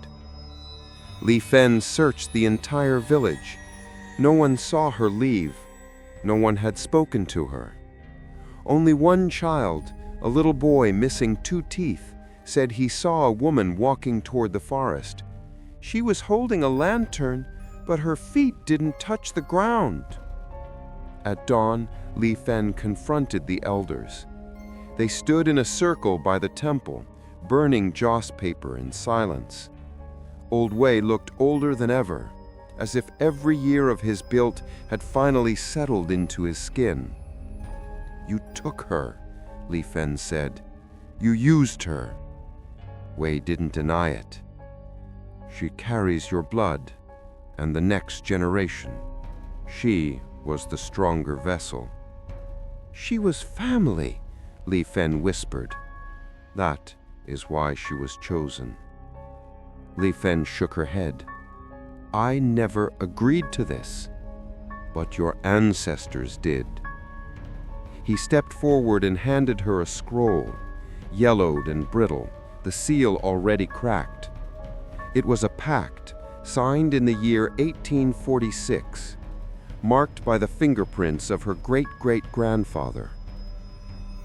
Li Fen searched the entire village. No one saw her leave. No one had spoken to her. Only one child, a little boy missing 2 teeth, said he saw a woman walking toward the forest. She was holding a lantern, but her feet didn't touch the ground. At dawn, Li Fen confronted the elders. They stood in a circle by the temple, burning joss paper in silence. Old Wei looked older than ever, as if every year of his build had finally settled into his skin. "You took her," Li Fen said. "You used her." Wei didn't deny it. "She carries your blood and the next generation. She was the stronger vessel." "She was family," Li Fen whispered. "That is why she was chosen." Li Fen shook her head. "I never agreed to this, but your ancestors did." He stepped forward and handed her a scroll, yellowed and brittle, the seal already cracked. It was a pact signed in the year 1846, marked by the fingerprints of her great-great-grandfather.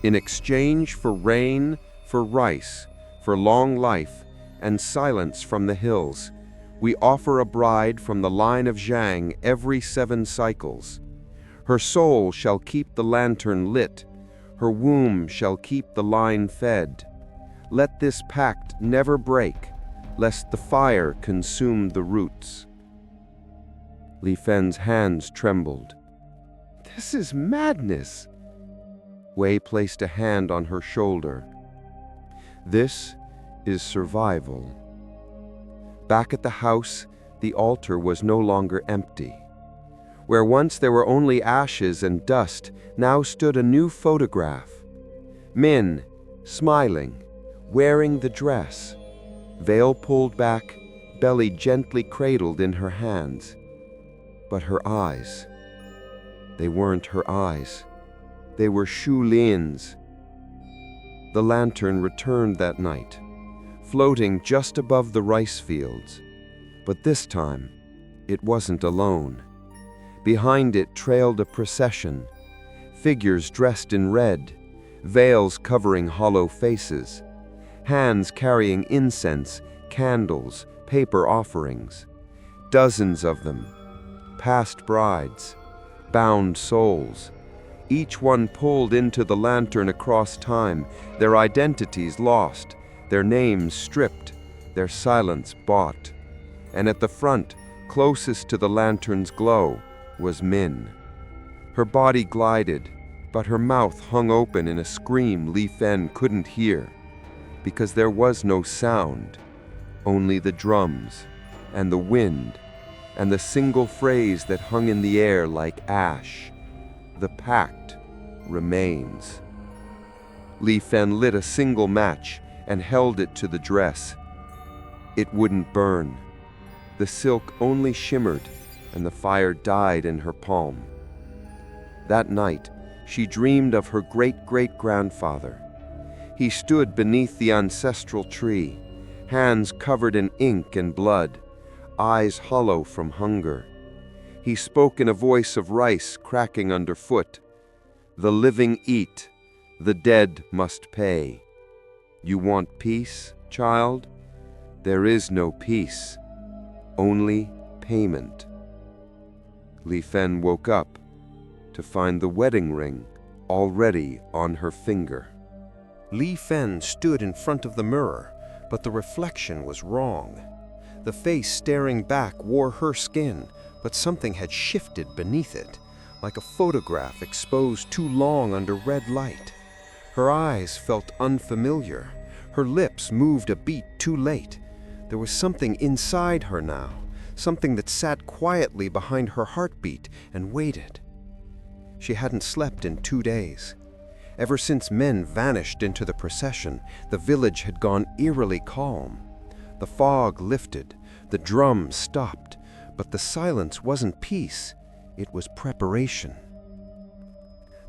"In exchange for rain, for rice, for long life, and silence from the hills, we offer a bride from the line of Zhang every 7 cycles. Her soul shall keep the lantern lit, her womb shall keep the line fed. Let this pact never break, lest the fire consume the roots." Li Fen's hands trembled. "This is madness." Wei placed a hand on her shoulder. "This is survival." Back at the house, the altar was no longer empty. Where once there were only ashes and dust, now stood a new photograph. Min, smiling, wearing the dress, veil pulled back, belly gently cradled in her hands. But her eyes, they weren't her eyes. They were Shu Lin's. The lantern returned that night, floating just above the rice fields. But this time, it wasn't alone. Behind it trailed a procession, figures dressed in red, veils covering hollow faces, hands carrying incense, candles, paper offerings. Dozens of them, past brides, bound souls, each one pulled into the lantern across time, their identities lost, their names stripped, their silence bought. And at the front, closest to the lantern's glow, was Min. Her body glided, but her mouth hung open in a scream Li Fen couldn't hear, because there was no sound, only the drums, and the wind, and the single phrase that hung in the air like ash: the pact remains. Li Fen lit a single match and held it to the dress. It wouldn't burn. The silk only shimmered, and the fire died in her palm. That night, she dreamed of her great-great-grandfather. He stood beneath the ancestral tree, hands covered in ink and blood, eyes hollow from hunger. He spoke in a voice of rice cracking underfoot. The living eat, the dead must pay. You want peace, child? There is no peace, only payment. Li Fen woke up to find the wedding ring already on her finger. Li Fen stood in front of the mirror, but the reflection was wrong. The face staring back wore her skin, but something had shifted beneath it, like a photograph exposed too long under red light. Her eyes felt unfamiliar. Her lips moved a beat too late. There was something inside her now, something that sat quietly behind her heartbeat and waited. She hadn't slept in 2 days. Ever since men vanished into the procession, the village had gone eerily calm. The fog lifted, the drums stopped, but the silence wasn't peace, it was preparation.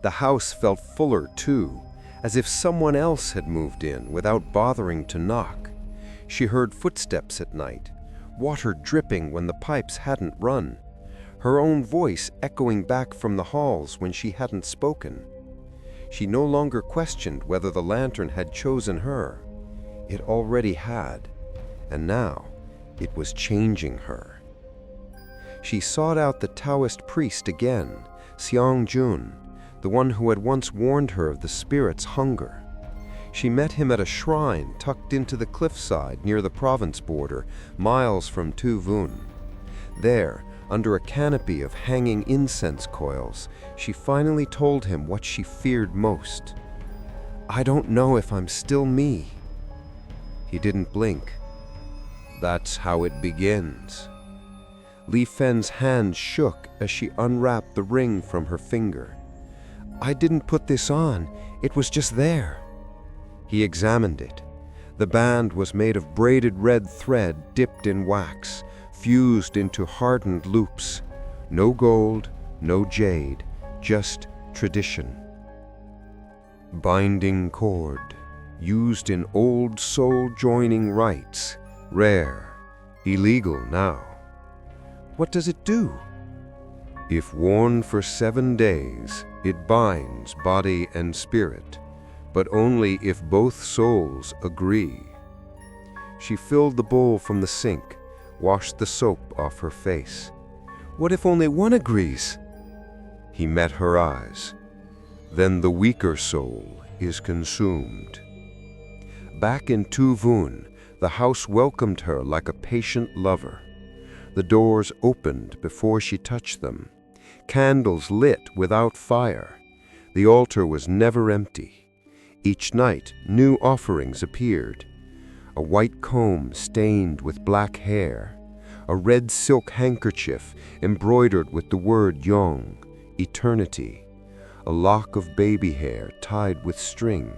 The house felt fuller too, as if someone else had moved in without bothering to knock. She heard footsteps at night, water dripping when the pipes hadn't run, her own voice echoing back from the halls when she hadn't spoken. She no longer questioned whether the lantern had chosen her. It already had, and now it was changing her. She sought out the Taoist priest again, Xiang Jun, the one who had once warned her of the spirit's hunger. She met him at a shrine tucked into the cliffside near the province border, miles from Tu Vun. There, under a canopy of hanging incense coils, she finally told him what she feared most. "I don't know if I'm still me." He didn't blink. "That's how it begins." Li Fen's hand shook as she unwrapped the ring from her finger. "I didn't put this on, it was just there." He examined it. The band was made of braided red thread dipped in wax, fused into hardened loops. No gold, no jade, just tradition. Binding cord, used in old soul-joining rites, rare, illegal now. What does it do? If worn for 7 days, it binds body and spirit, but only if both souls agree. She filled the bowl from the sink, washed the soap off her face. What if only one agrees? He met her eyes. Then the weaker soul is consumed. Back in Tu Vun, the house welcomed her like a patient lover. The doors opened before she touched them. Candles lit without fire. The altar was never empty. Each night, new offerings appeared. A white comb stained with black hair. A red silk handkerchief embroidered with the word Yong, eternity. A lock of baby hair tied with string,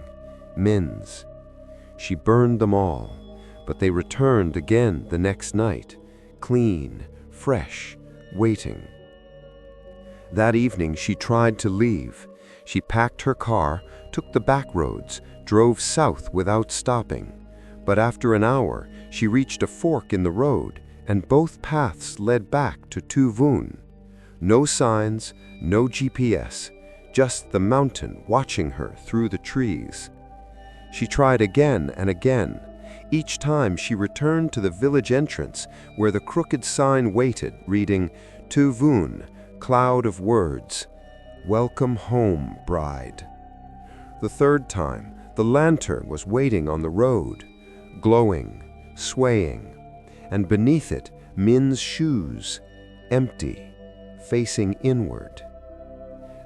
Min's. She burned them all, But they returned again the next night, clean, fresh, waiting. That evening she tried to leave. She packed her car, took the back roads, drove south without stopping. But after an hour, she reached a fork in the road, and both paths led back to Từ Vân. No signs, no GPS, just the mountain watching her through the trees. She tried again and again. Each time she returned to the village entrance where the crooked sign waited, reading, Từ Vân, cloud of words, welcome home, bride. The third time, the lantern was waiting on the road, glowing, swaying, and beneath it, Min's shoes, empty, facing inward.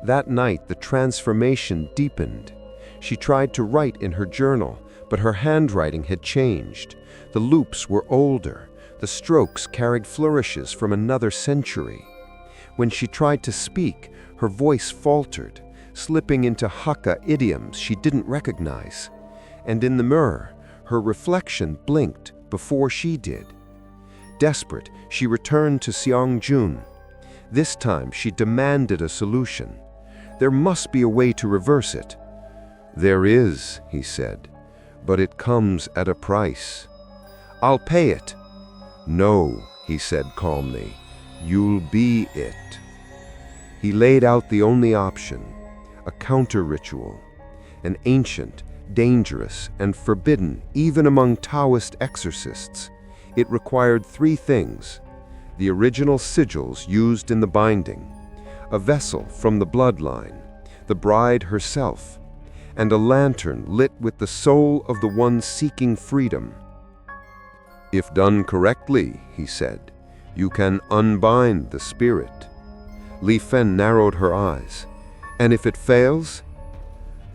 That night, the transformation deepened. She tried to write in her journal, but her handwriting had changed. The loops were older. The strokes carried flourishes from another century. When she tried to speak, her voice faltered, slipping into Hakka idioms she didn't recognize. And in the mirror, her reflection blinked before she did. Desperate, she returned to Seongjun. This time, she demanded a solution. There must be a way to reverse it. There is, he said, but it comes at a price. I'll pay it. No, he said calmly, you'll be it. He laid out the only option, a counter-ritual, an ancient, dangerous, and forbidden even among Taoist exorcists. It required 3 things: the original sigils used in the binding, a vessel from the bloodline, the bride herself, and a lantern lit with the soul of the one seeking freedom. If done correctly, he said, you can unbind the spirit. Li Fen narrowed her eyes. And if it fails?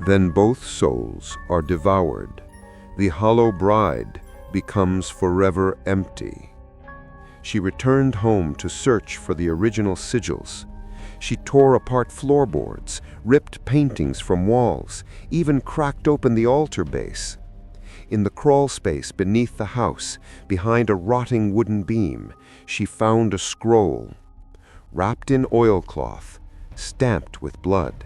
Then both souls are devoured. The hollow bride becomes forever empty. She returned home to search for the original sigils. She tore apart floorboards, ripped paintings from walls, even cracked open the altar base. In the crawl space beneath the house, behind a rotting wooden beam, she found a scroll, wrapped in oilcloth, stamped with blood.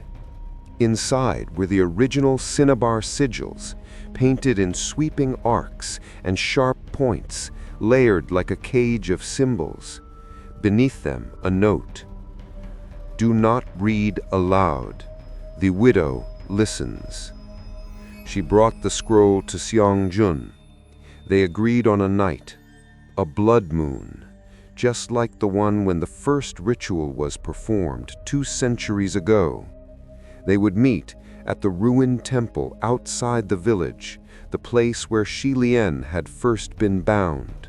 Inside were the original cinnabar sigils, painted in sweeping arcs and sharp points, layered like a cage of symbols. Beneath them, a note. Do not read aloud. The widow listens. She brought the scroll to Seongjun. They agreed on a night, a blood moon, just like the one when the first ritual was performed 2 centuries ago. They would meet at the ruined temple outside the village, the place where Shi Lian had first been bound.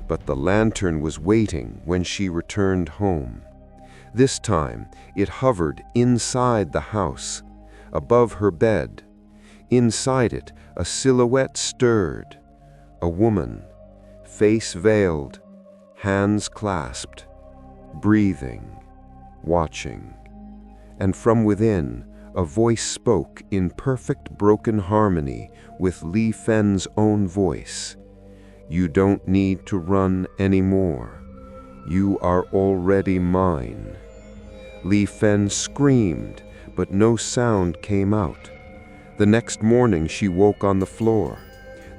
But the lantern was waiting when she returned home. This time, it hovered inside the house, above her bed. Inside it, a silhouette stirred. A woman, face veiled, hands clasped, breathing, watching. And from within, a voice spoke in perfect broken harmony with Li Fen's own voice. You don't need to run anymore. You are already mine. Li Fen screamed, but no sound came out. The next morning she woke on the floor.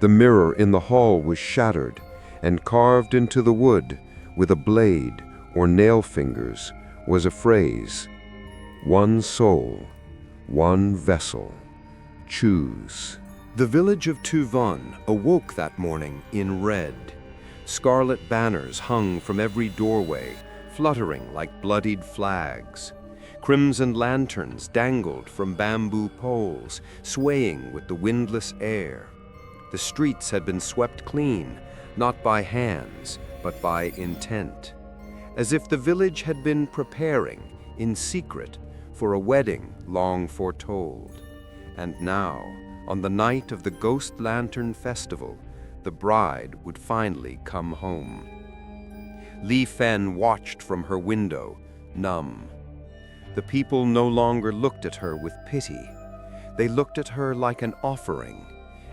The mirror in the hall was shattered, and carved into the wood, with a blade or nail fingers, was a phrase. One soul, one vessel. Choose. The village of Từ Vân awoke that morning in red. Scarlet banners hung from every doorway, fluttering like bloodied flags. Crimson lanterns dangled from bamboo poles, swaying with the windless air. The streets had been swept clean, not by hands, but by intent, as if the village had been preparing, in secret, for a wedding long foretold. And now, on the night of the Ghost Lantern Festival, the bride would finally come home. Li Fen watched from her window, numb. The people no longer looked at her with pity. They looked at her like an offering,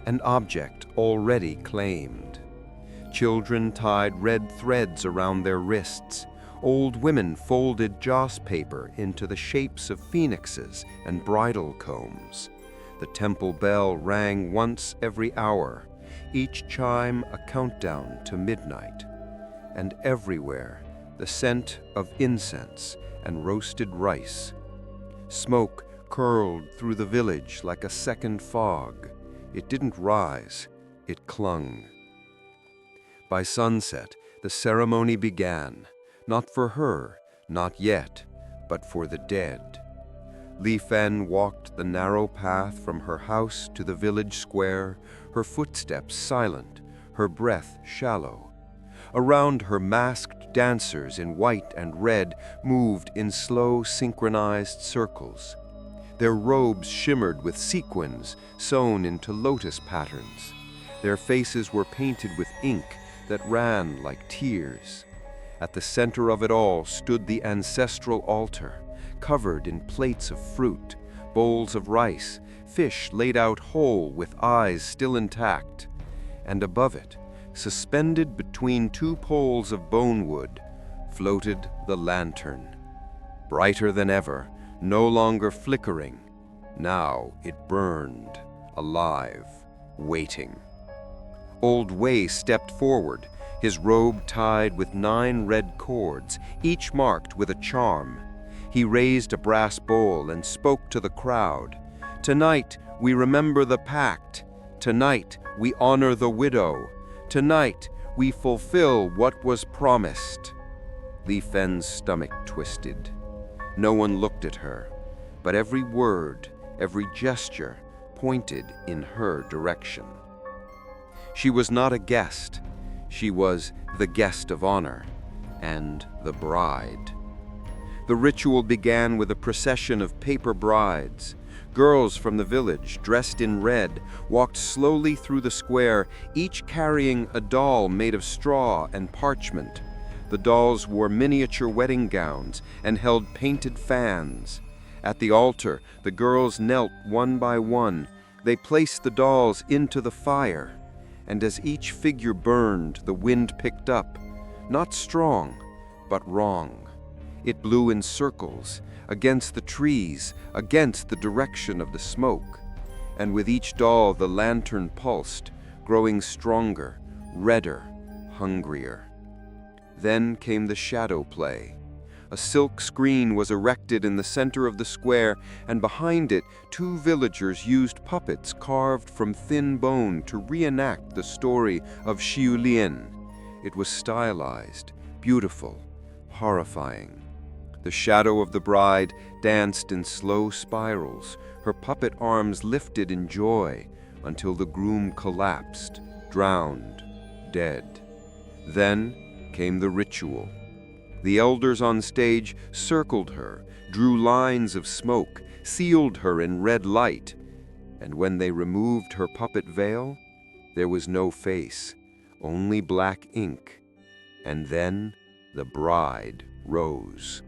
an object already claimed. Children tied red threads around their wrists. Old women folded joss paper into the shapes of phoenixes and bridal combs. The temple bell rang once every hour, each chime a countdown to midnight. And everywhere, the scent of incense and roasted rice. Smoke curled through the village like a second fog. It didn't rise, it clung. By sunset, the ceremony began, not for her, not yet, but for the dead. Li Fen walked the narrow path from her house to the village square, her footsteps silent, her breath shallow. Around her, masked dancers in white and red moved in slow, synchronized circles. Their robes shimmered with sequins sewn into lotus patterns. Their faces were painted with ink that ran like tears. At the center of it all stood the ancestral altar, covered in plates of fruit, bowls of rice, fish laid out whole with eyes still intact. And above it, suspended between two poles of bone wood, floated the lantern. Brighter than ever, no longer flickering. Now it burned, alive, waiting. Old Wei stepped forward, his robe tied with 9 red cords, each marked with a charm. He raised a brass bowl and spoke to the crowd. "Tonight we remember the pact. Tonight we honor the widow. Tonight we fulfill what was promised." Li Fen's stomach twisted. No one looked at her, but every word, every gesture pointed in her direction. She was not a guest. She was the guest of honor and the bride. The ritual began with a procession of paper brides. Girls from the village, dressed in red, walked slowly through the square, each carrying a doll made of straw and parchment. The dolls wore miniature wedding gowns and held painted fans. At the altar, the girls knelt one by one. They placed the dolls into the fire. And as each figure burned, the wind picked up, not strong, but wrong. It blew in circles, against the trees, against the direction of the smoke. And with each doll the lantern pulsed, growing stronger, redder, hungrier. Then came the shadow play. A silk screen was erected in the center of the square, and behind it 2 villagers used puppets carved from thin bone to reenact the story of Xiulin. It was stylized, beautiful, horrifying. The shadow of the bride danced in slow spirals, her puppet arms lifted in joy, until the groom collapsed, drowned, dead. Then came the ritual. The elders on stage circled her, drew lines of smoke, sealed her in red light. And when they removed her puppet veil, there was no face, only black ink. And then the bride rose.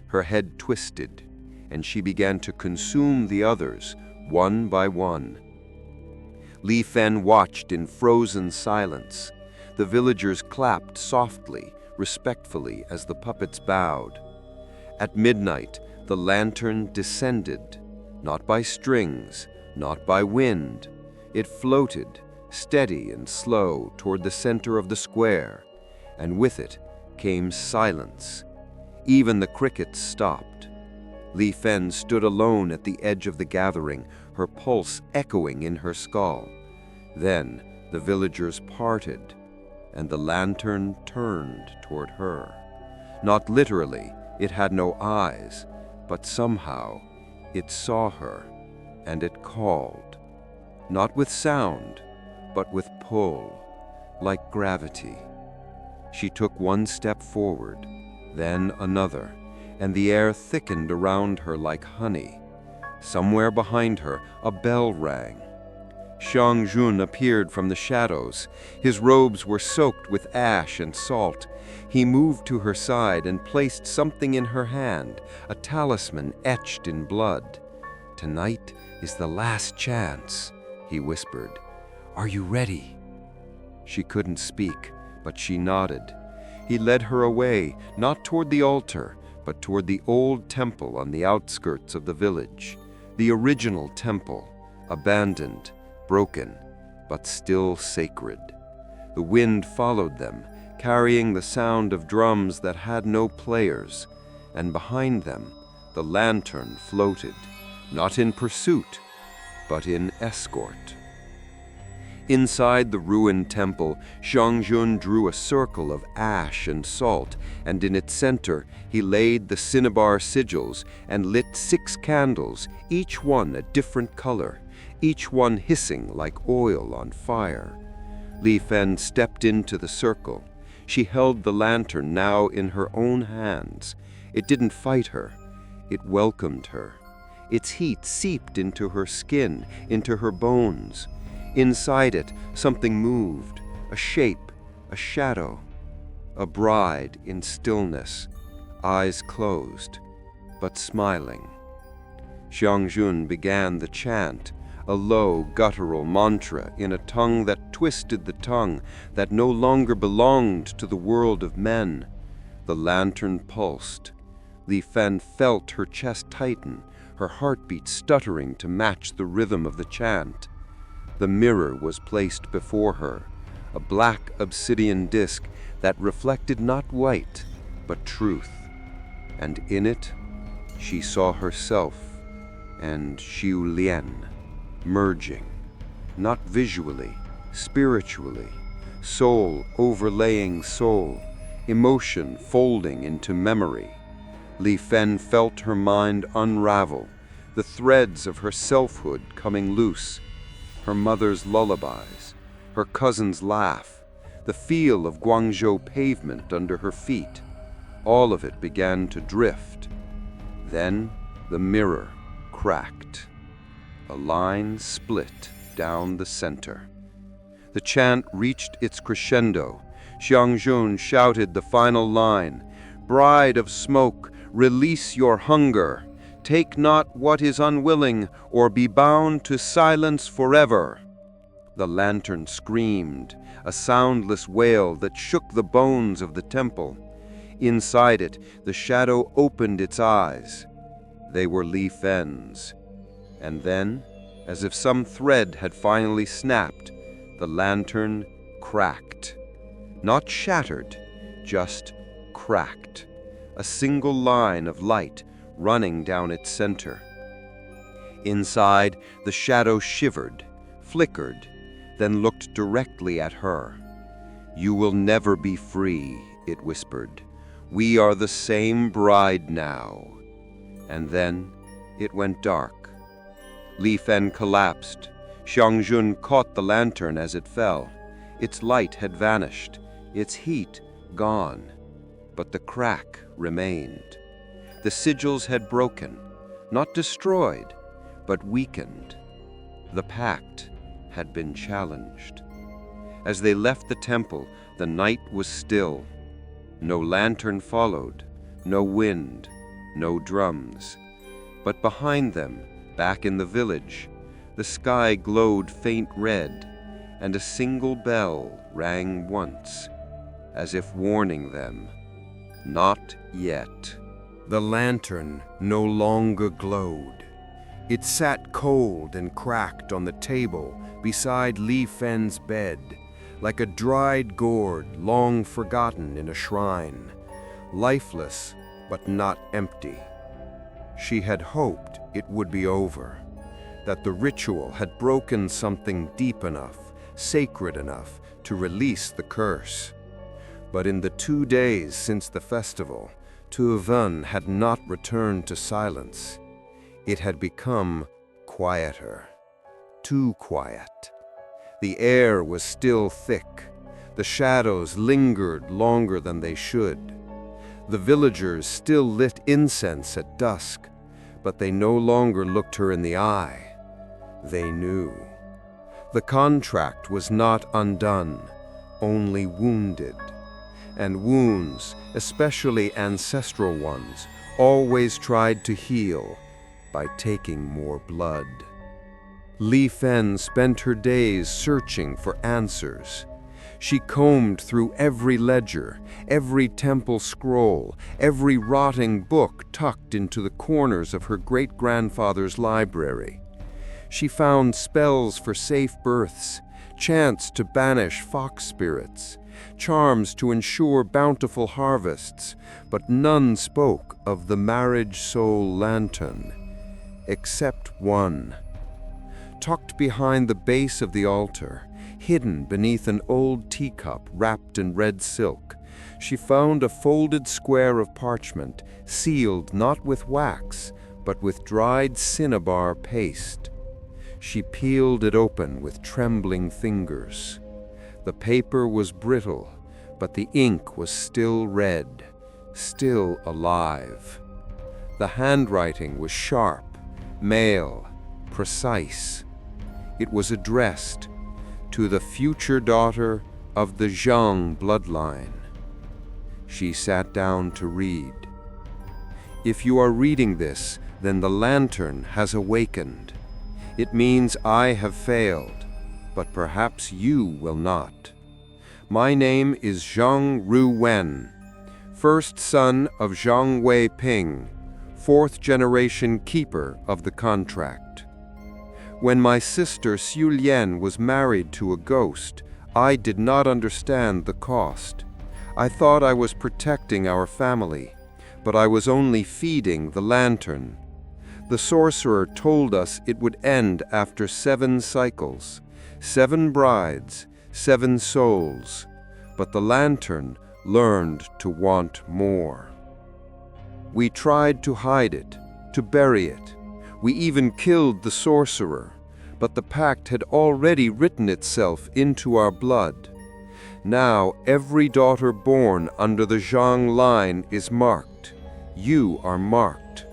Her head twisted, and she began to consume the others, one by one. Li Fen watched in frozen silence. The villagers clapped softly, respectfully, as the puppets bowed. At midnight, the lantern descended, not by strings, not by wind. It floated, steady and slow, toward the center of the square, and with it came silence. Even the crickets stopped. Li Fen stood alone at the edge of the gathering, her pulse echoing in her skull. Then the villagers parted, and the lantern turned toward her. Not literally, it had no eyes, but somehow it saw her, and it called. Not with sound, but with pull, like gravity. She took one step forward, then another, and the air thickened around her like honey. Somewhere behind her, a bell rang. Xiang Jun appeared from the shadows. His robes were soaked with ash and salt. He moved to her side and placed something in her hand, a talisman etched in blood. "Tonight is the last chance," he whispered. Are you ready? She couldn't speak, but she nodded. He led her away, not toward the altar, but toward the old temple on the outskirts of the village. The original temple, abandoned, broken, but still sacred. The wind followed them, carrying the sound of drums that had no players, and behind them, the lantern floated, not in pursuit, but in escort. Inside the ruined temple, Xiangjun drew a circle of ash and salt, and in its center he laid the cinnabar sigils and lit 6 candles, each one a different color, each one hissing like oil on fire. Li Fen stepped into the circle. She held the lantern now in her own hands. It didn't fight her. It welcomed her. Its heat seeped into her skin, into her bones. Inside it, something moved, a shape, a shadow, a bride in stillness, eyes closed, but smiling. Xiangjun began the chant, a low, guttural mantra in a tongue that twisted the tongue, that no longer belonged to the world of men. The lantern pulsed. Li Fen felt her chest tighten, her heartbeat stuttering to match the rhythm of the chant. The mirror was placed before her, a black obsidian disk that reflected not white, but truth. And in it, she saw herself and Xiu Lian merging, not visually, spiritually, soul overlaying soul, emotion folding into memory. Li Fen felt her mind unravel, the threads of her selfhood coming loose. Her mother's lullabies, her cousin's laugh, the feel of Guangzhou pavement under her feet, all of it began to drift. Then the mirror cracked. A line split down the center. The chant reached its crescendo. Xiangjun shouted the final line, "Bride of smoke, release your hunger. Take not what is unwilling, or be bound to silence forever." The lantern screamed, a soundless wail that shook the bones of the temple. Inside it, the shadow opened its eyes. They were Li Fen's. And then, as if some thread had finally snapped, the lantern cracked. Not shattered, just cracked. A single line of light running down its center. Inside, the shadow shivered, flickered, then looked directly at her. "You will never be free," it whispered. "We are the same bride now." And then it went dark. Li Fen collapsed. Xiangjun caught the lantern as it fell. Its light had vanished, its heat gone, but the crack remained. The sigils had broken, not destroyed, but weakened. The pact had been challenged. As they left the temple, the night was still. No lantern followed, no wind, no drums. But behind them, back in the village, the sky glowed faint red, and a single bell rang once, as if warning them, not yet. The lantern no longer glowed. It sat cold and cracked on the table beside Li Fen's bed, like a dried gourd long forgotten in a shrine, lifeless but not empty. She had hoped it would be over, that the ritual had broken something deep enough, sacred enough, to release the curse. But in the 2 days since the festival, Từ Vân had not returned to silence. It had become quieter, too quiet. The air was still thick. The shadows lingered longer than they should. The villagers still lit incense at dusk, but they no longer looked her in the eye. They knew. The contract was not undone, only wounded. And wounds, especially ancestral ones, always tried to heal by taking more blood. Li Fen spent her days searching for answers. She combed through every ledger, every temple scroll, every rotting book tucked into the corners of her great-grandfather's library. She found spells for safe births, chants to banish fox spirits, charms to ensure bountiful harvests, but none spoke of the marriage soul lantern, except one. Tucked behind the base of the altar, hidden beneath an old teacup wrapped in red silk, she found a folded square of parchment, sealed not with wax, but with dried cinnabar paste. She peeled it open with trembling fingers. The paper was brittle, but the ink was still red, still alive. The handwriting was sharp, male, precise. It was addressed to the future daughter of the Zhang bloodline. She sat down to read. If you are reading this, then the lantern has awakened. It means I have failed, but perhaps you will not. My name is Zhang Ruwen, first son of Zhang Wei Ping, fourth generation keeper of the contract. When my sister Xu Lian was married to a ghost, I did not understand the cost. I thought I was protecting our family, but I was only feeding the lantern. The sorcerer told us it would end after 7 cycles, 7 brides, 7 souls, but the lantern learned to want more. We tried to hide it, to bury it. We even killed the sorcerer, but the pact had already written itself into our blood. Now every daughter born under the Zhang line is marked. You are marked.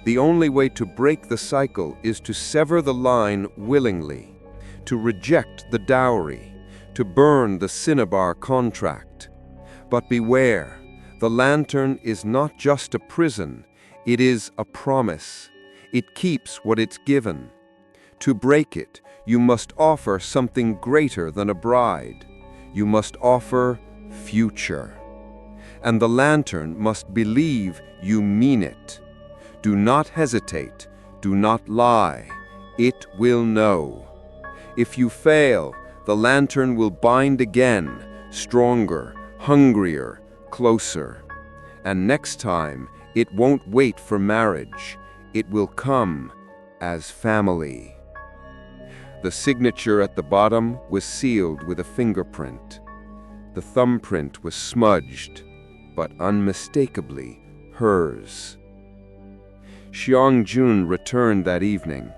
The only way to break the cycle is to sever the line willingly, to reject the dowry, to burn the cinnabar contract. But beware, the lantern is not just a prison, it is a promise. It keeps what it's given. To break it, you must offer something greater than a bride. You must offer future. And the lantern must believe you mean it. Do not hesitate. Do not lie. It will know. If you fail, the lantern will bind again, stronger, hungrier, closer. And next time, it won't wait for marriage. It will come as family. The signature at the bottom was sealed with a fingerprint. The thumbprint was smudged, but unmistakably hers. Xiang Jun returned that evening.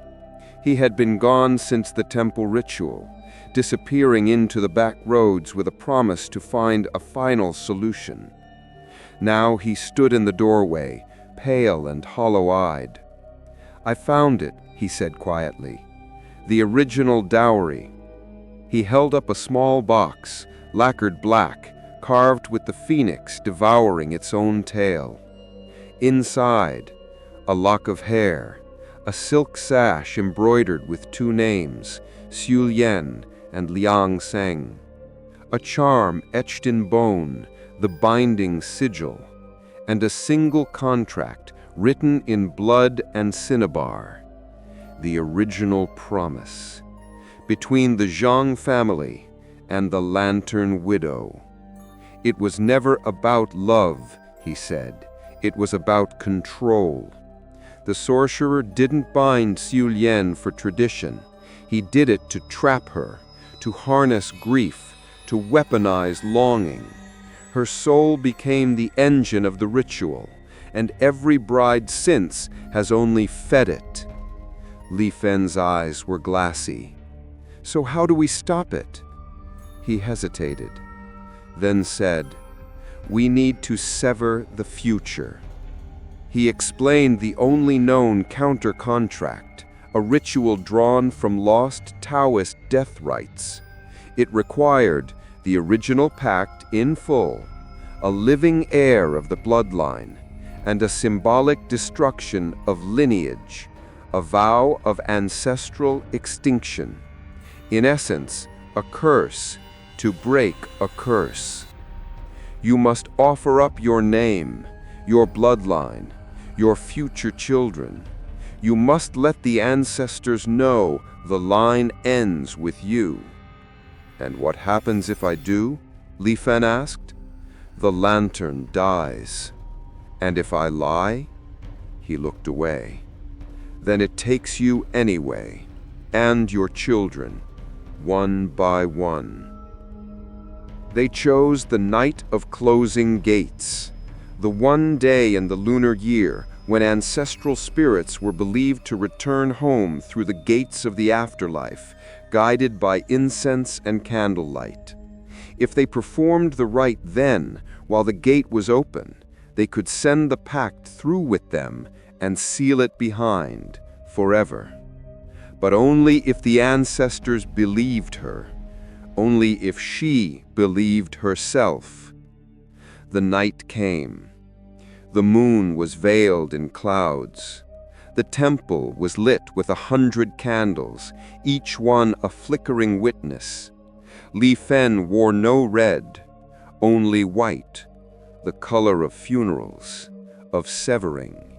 He had been gone since the temple ritual, disappearing into the back roads with a promise to find a final solution. Now he stood in the doorway, pale and hollow-eyed. I found it, he said quietly. The original dowry. He held up a small box, lacquered black, carved with the phoenix devouring its own tail. Inside, a lock of hair, a silk sash embroidered with 2 names, Xu Lian and Liang Seng. A charm etched in bone, the binding sigil, and a single contract written in blood and cinnabar. The original promise, between the Zhang family and the lantern widow. It was never about love, he said. It was about control. The sorcerer didn't bind Xu Lian for tradition. He did it to trap her, to harness grief, to weaponize longing. Her soul became the engine of the ritual, and every bride since has only fed it. Li Fen's eyes were glassy. So how do we stop it? He hesitated, then said, we need to sever the future. He explained the only known counter-contract, a ritual drawn from lost Taoist death rites. It required the original pact in full, a living heir of the bloodline, and a symbolic destruction of lineage, a vow of ancestral extinction. In essence, a curse, to break a curse. You must offer up your name, your bloodline, your future children. You must let the ancestors know the line ends with you. And what happens if I do? Li Fen asked. The lantern dies. And if I lie? He looked away. Then it takes you anyway, and your children, one by one. They chose the night of closing gates, the one day in the lunar year when ancestral spirits were believed to return home through the gates of the afterlife, guided by incense and candlelight. If they performed the rite then, while the gate was open, they could send the pact through with them and seal it behind forever. But only if the ancestors believed her, only if she believed herself. The night came. The moon was veiled in clouds. The temple was lit with 100 candles, each one a flickering witness. Li Fen wore no red, only white, the color of funerals, of severing.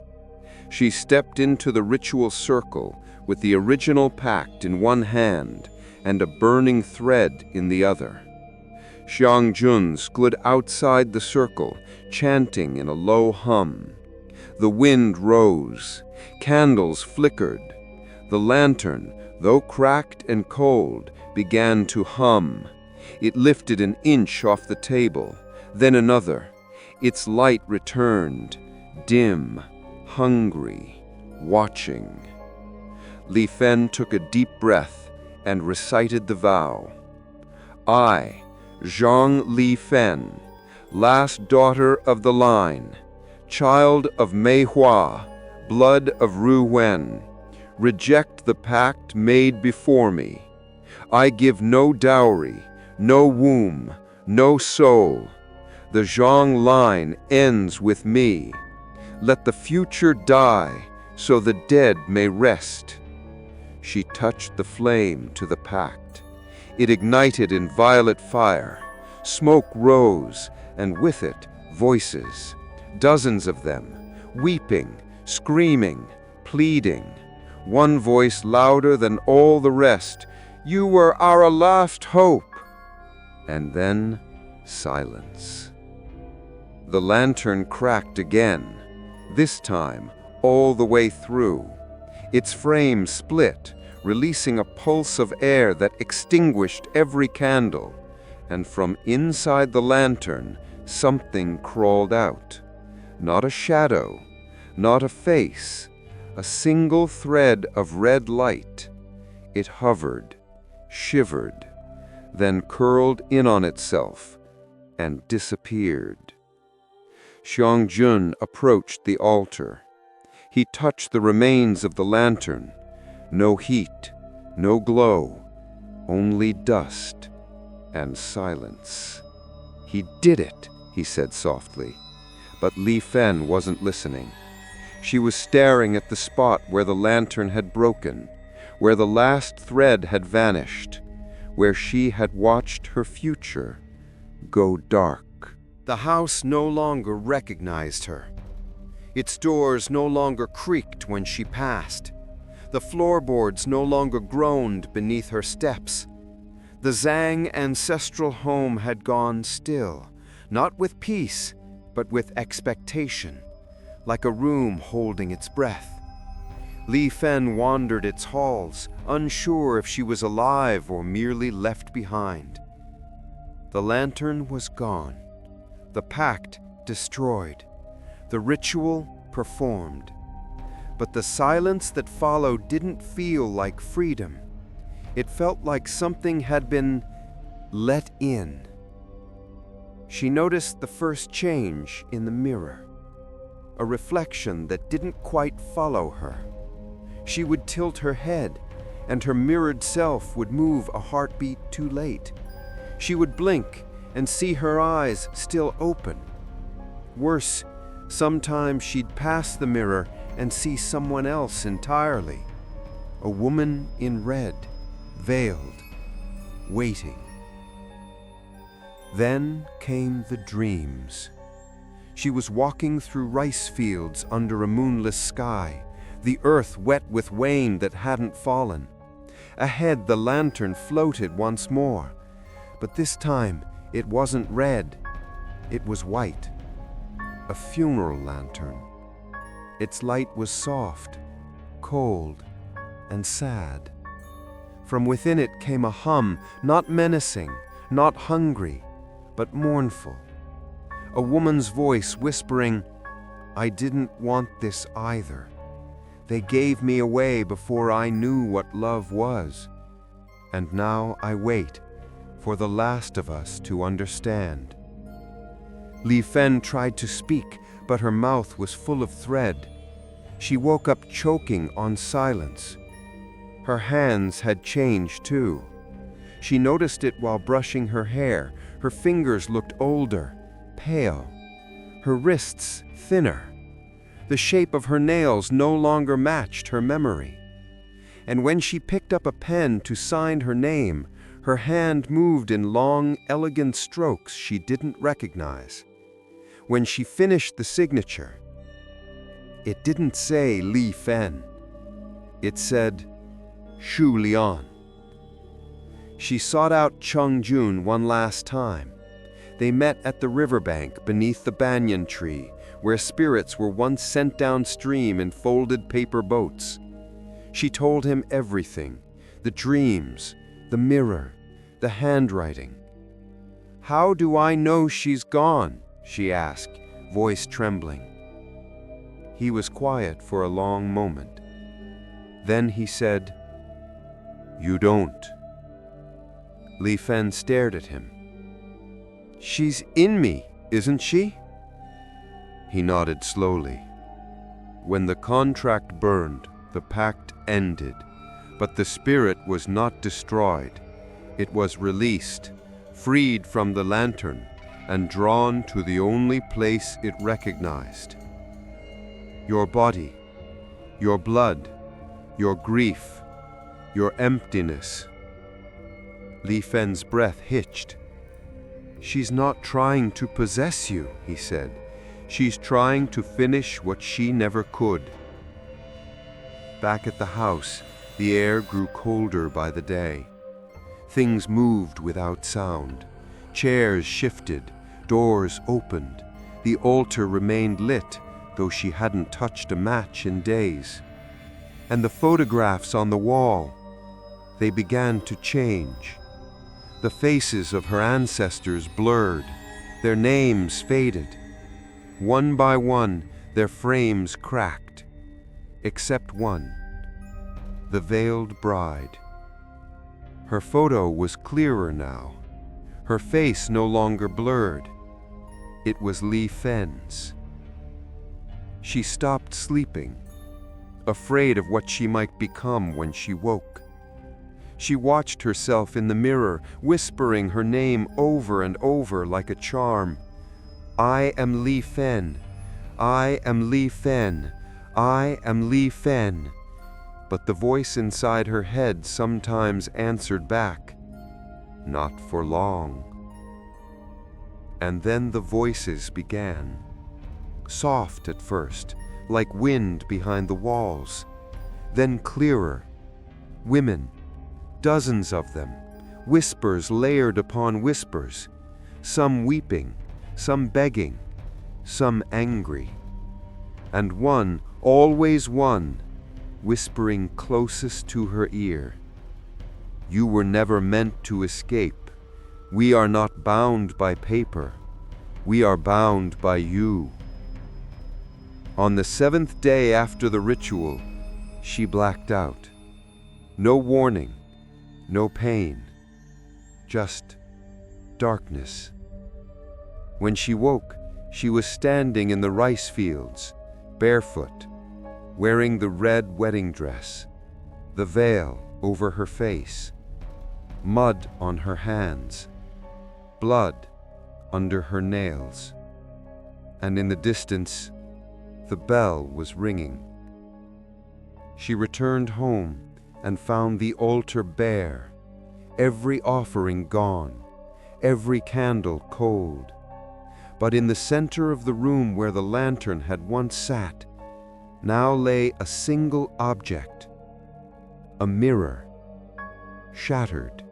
She stepped into the ritual circle with the original pact in one hand and a burning thread in the other. Xiang Jun stood outside the circle, chanting in a low hum. The wind rose, candles flickered. The lantern, though cracked and cold, began to hum. It lifted an inch off the table, then another. Its light returned, dim, hungry, watching. Li Fen took a deep breath and recited the vow. I, Zhang Li Fen, last daughter of the line, child of Mei Hua, blood of Ru Wen, reject the pact made before me. I give no dowry, no womb, no soul. The Zhang line ends with me. Let the future die, so the dead may rest. She touched the flame to the pact. It ignited in violet fire. Smoke rose, and with it, voices. Dozens of them, weeping, screaming, pleading. One voice louder than all the rest. You were our last hope. And then, silence. The lantern cracked again, this time all the way through. Its frame split, releasing a pulse of air that extinguished every candle, and from inside the lantern, something crawled out. Not a shadow, not a face, a single thread of red light. It hovered, shivered, then curled in on itself and disappeared. Xiang Jun approached the altar. He touched the remains of the lantern. No heat, no glow, only dust and silence. He did it, he said softly. But Li Fen wasn't listening. She was staring at the spot where the lantern had broken, where the last thread had vanished, where she had watched her future go dark. The house no longer recognized her. Its doors no longer creaked when she passed. The floorboards no longer groaned beneath her steps. The Zhang ancestral home had gone still, not with peace, but with expectation, like a room holding its breath. Li Fen wandered its halls, unsure if she was alive or merely left behind. The lantern was gone, the pact destroyed, the ritual performed. But the silence that followed didn't feel like freedom. It felt like something had been let in. She noticed the first change in the mirror, a reflection that didn't quite follow her. She would tilt her head, and her mirrored self would move a heartbeat too late. She would blink and see her eyes still open. Worse, sometimes she'd pass the mirror and see someone else entirely. A woman in red, veiled, waiting. Then came the dreams. She was walking through rice fields under a moonless sky, the earth wet with rain that hadn't fallen. Ahead, the lantern floated once more, but this time it wasn't red, it was white. A funeral lantern. Its light was soft, cold, and sad. From within it came a hum, not menacing, not hungry, but mournful. A woman's voice whispering, "I didn't want this either. They gave me away before I knew what love was. And now I wait for the last of us to understand." Li Fen tried to speak, but her mouth was full of thread. She woke up choking on silence. Her hands had changed too. She noticed it while brushing her hair. Her fingers looked older, pale. Her wrists thinner. The shape of her nails no longer matched her memory. And when she picked up a pen to sign her name, her hand moved in long, elegant strokes she didn't recognize. When she finished the signature, it didn't say Li Fen. It said Shu Lian. She sought out Chung Jun one last time. They met at the riverbank beneath the banyan tree, where spirits were once sent downstream in folded paper boats. She told him everything, the dreams, the mirror, the handwriting. "How do I know she's gone?" she asked, voice trembling. He was quiet for a long moment. Then he said, "You don't." Li Fen stared at him. "She's in me, isn't she?" He nodded slowly. When the contract burned, the pact ended, but the spirit was not destroyed. It was released, freed from the lantern, and drawn to the only place it recognized. Your body, your blood, your grief, your emptiness. Li Fen's breath hitched. "She's not trying to possess you," he said. "She's trying to finish what she never could." Back at the house, the air grew colder by the day. Things moved without sound. Chairs shifted, doors opened. The altar remained lit, though she hadn't touched a match in days. And the photographs on the wall, they began to change. The faces of her ancestors blurred, their names faded. One by one, their frames cracked, except one, the veiled bride. Her photo was clearer now, her face no longer blurred. It was Li Fen's. She stopped sleeping, afraid of what she might become when she woke. She watched herself in the mirror, whispering her name over and over like a charm. "I am Li Fen. I am Li Fen. I am Li Fen." But the voice inside her head sometimes answered back, "Not for long." And then the voices began. Soft at first, like wind behind the walls. Then clearer. Women, dozens of them, whispers layered upon whispers, some weeping, some begging, some angry. And one, always one, whispering closest to her ear. "You were never meant to escape. We are not bound by paper. We are bound by you." On the 7th day after the ritual, she blacked out. No warning, no pain, just darkness. When she woke, she was standing in the rice fields, barefoot, wearing the red wedding dress, the veil over her face, mud on her hands, blood under her nails. And in the distance, the bell was ringing. She returned home and found the altar bare, every offering gone, every candle cold. But in the center of the room where the lantern had once sat, now lay a single object, a mirror, shattered,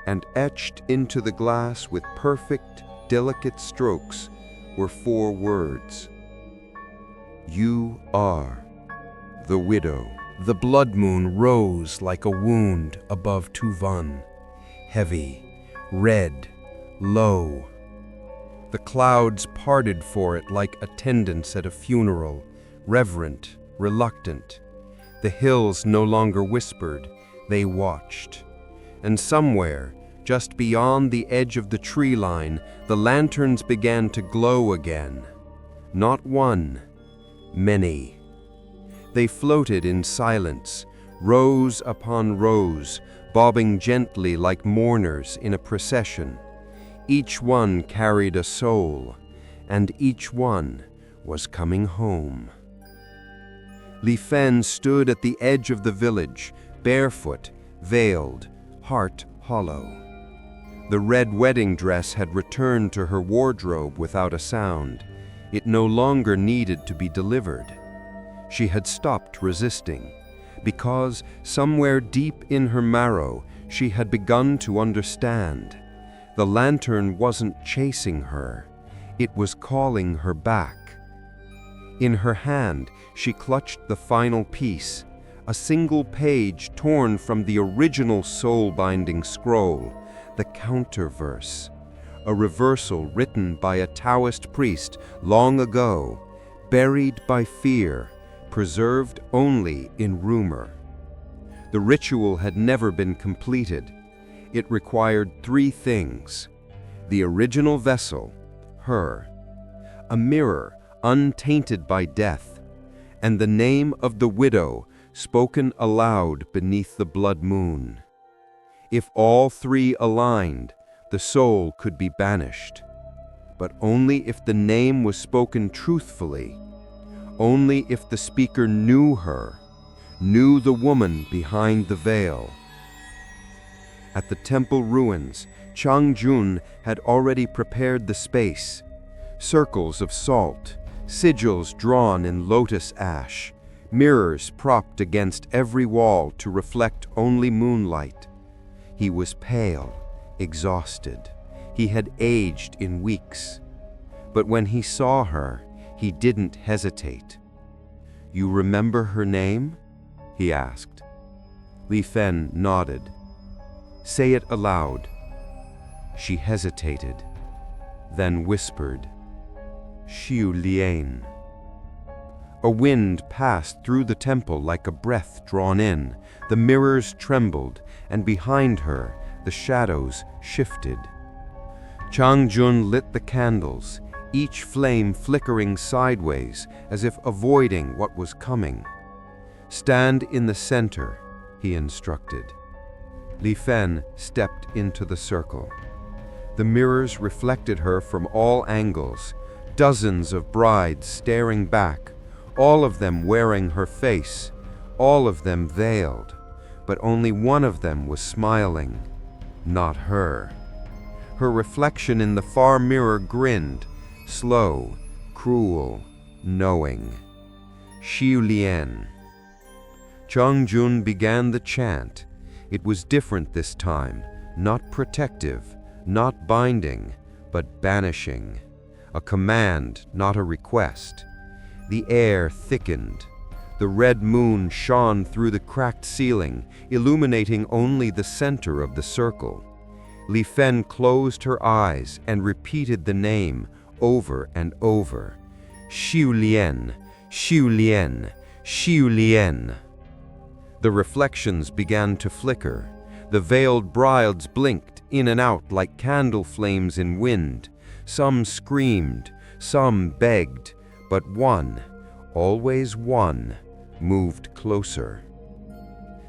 and etched into the glass with perfect, delicate strokes were 4 words. You are the widow. The blood moon rose like a wound above Từ Vân, heavy, red, low. The clouds parted for it like attendants at a funeral, reverent, reluctant. The hills no longer whispered, they watched. And somewhere, just beyond the edge of the tree line, the lanterns began to glow again. Not one, many. They floated in silence, rows upon rows, bobbing gently like mourners in a procession. Each one carried a soul, and each one was coming home. Li Fen stood at the edge of the village, barefoot, veiled, heart hollow. The red wedding dress had returned to her wardrobe without a sound. It no longer needed to be delivered. She had stopped resisting, because somewhere deep in her marrow she had begun to understand. The lantern wasn't chasing her, it was calling her back. In her hand she clutched the final piece, a single page torn from the original soul-binding scroll, the counterverse, a reversal written by a Taoist priest long ago, buried by fear, preserved only in rumor. The ritual had never been completed. It required 3 things: the original vessel, her, a mirror untainted by death, and the name of the widow spoken aloud beneath the blood moon. If all 3 aligned, the soul could be banished, but only if the name was spoken truthfully, only if the speaker knew her, knew the woman behind the veil. At the temple ruins, Chang Jun had already prepared the space. Circles of salt, sigils drawn in lotus ash, mirrors propped against every wall to reflect only moonlight. He was pale, exhausted. He had aged in weeks. But when he saw her, he didn't hesitate. You remember her name? He asked. Li Fen nodded. Say it aloud. She hesitated, then whispered, Xiu Lian. A wind passed through the temple like a breath drawn in. The mirrors trembled, and behind her, the shadows shifted. Chang Jun lit the candles, each flame flickering sideways as if avoiding what was coming. Stand in the center, he instructed. Li Fen stepped into the circle. The mirrors reflected her from all angles, dozens of brides staring back, all of them wearing her face, all of them veiled, but only one of them was smiling, not her. Her reflection in the far mirror grinned, slow, cruel, knowing. Xiu Lian. Chang Jun began the chant. It was different this time, not protective, not binding, but banishing. A command, not a request. The air thickened. The red moon shone through the cracked ceiling, illuminating only the center of the circle. Li Fen closed her eyes and repeated the name over and over. Xiu Lian, Xiu Lian, Xiu Lian. The reflections began to flicker. The veiled brides blinked in and out like candle flames in wind. Some screamed, some begged, but one, always one, moved closer.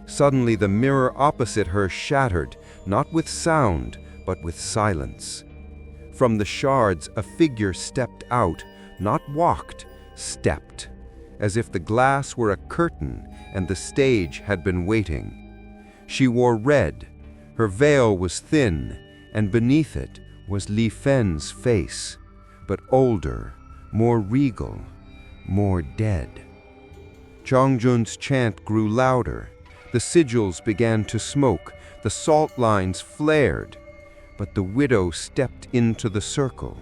Suddenly the mirror opposite her shattered, not with sound, but with silence. From the shards a figure stepped out, not walked, stepped. as if the glass were a curtain and the stage had been waiting. She wore red, her veil was thin, and beneath it was Li Fen's face, but older, more regal, more dead. Chongjun's chant grew louder. The sigils began to smoke, the salt lines flared, but the widow stepped into the circle,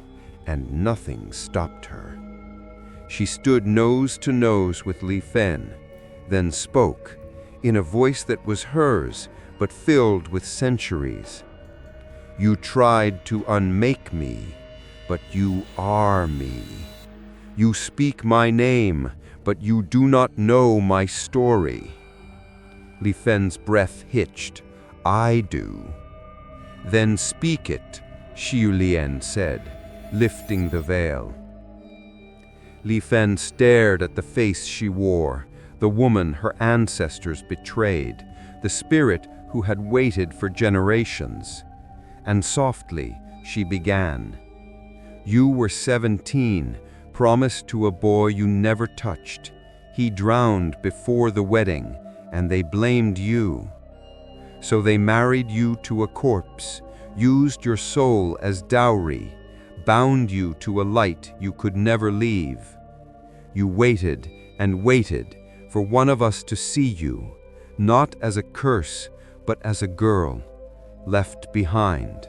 and nothing stopped her. She stood nose to nose with Li Fen, then spoke, in a voice that was hers, but filled with centuries. You tried to unmake me, but you are me. You speak my name, but you do not know my story. Li Fen's breath hitched. I do. Then speak it, Xiu Lian said, lifting the veil. Li Fen stared at the face she wore, the woman her ancestors betrayed, the spirit who had waited for generations. And softly she began. You were 17, promised to a boy you never touched. He drowned before the wedding, and they blamed you. So they married you to a corpse, used your soul as dowry, bound you to a light you could never leave. You waited and waited for one of us to see you, not as a curse, but as a girl, left behind.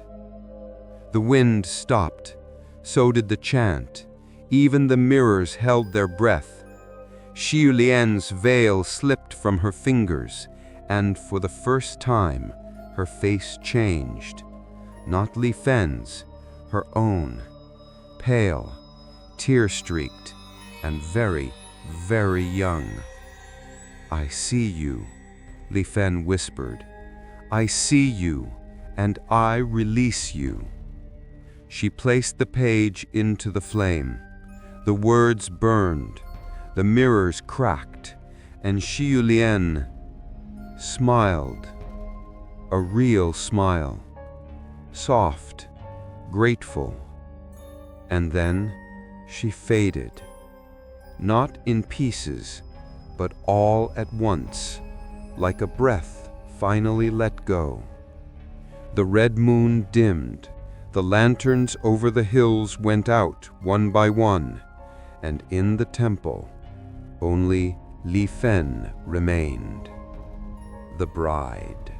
The wind stopped, so did the chant. Even the mirrors held their breath. Xiu Lian's veil slipped from her fingers, and for the first time, her face changed. Not Li Fen's, her own. Pale, tear-streaked, and very, very young. I see you, Li Fen whispered. I see you, and I release you. She placed the page into the flame. The words burned, the mirrors cracked, and Xiu Lian smiled. A real smile. Soft, grateful. And then she faded. Not in pieces, but all at once, like a breath finally let go. The red moon dimmed. The lanterns over the hills went out one by one, and in the temple, only Li Fen remained. The bride.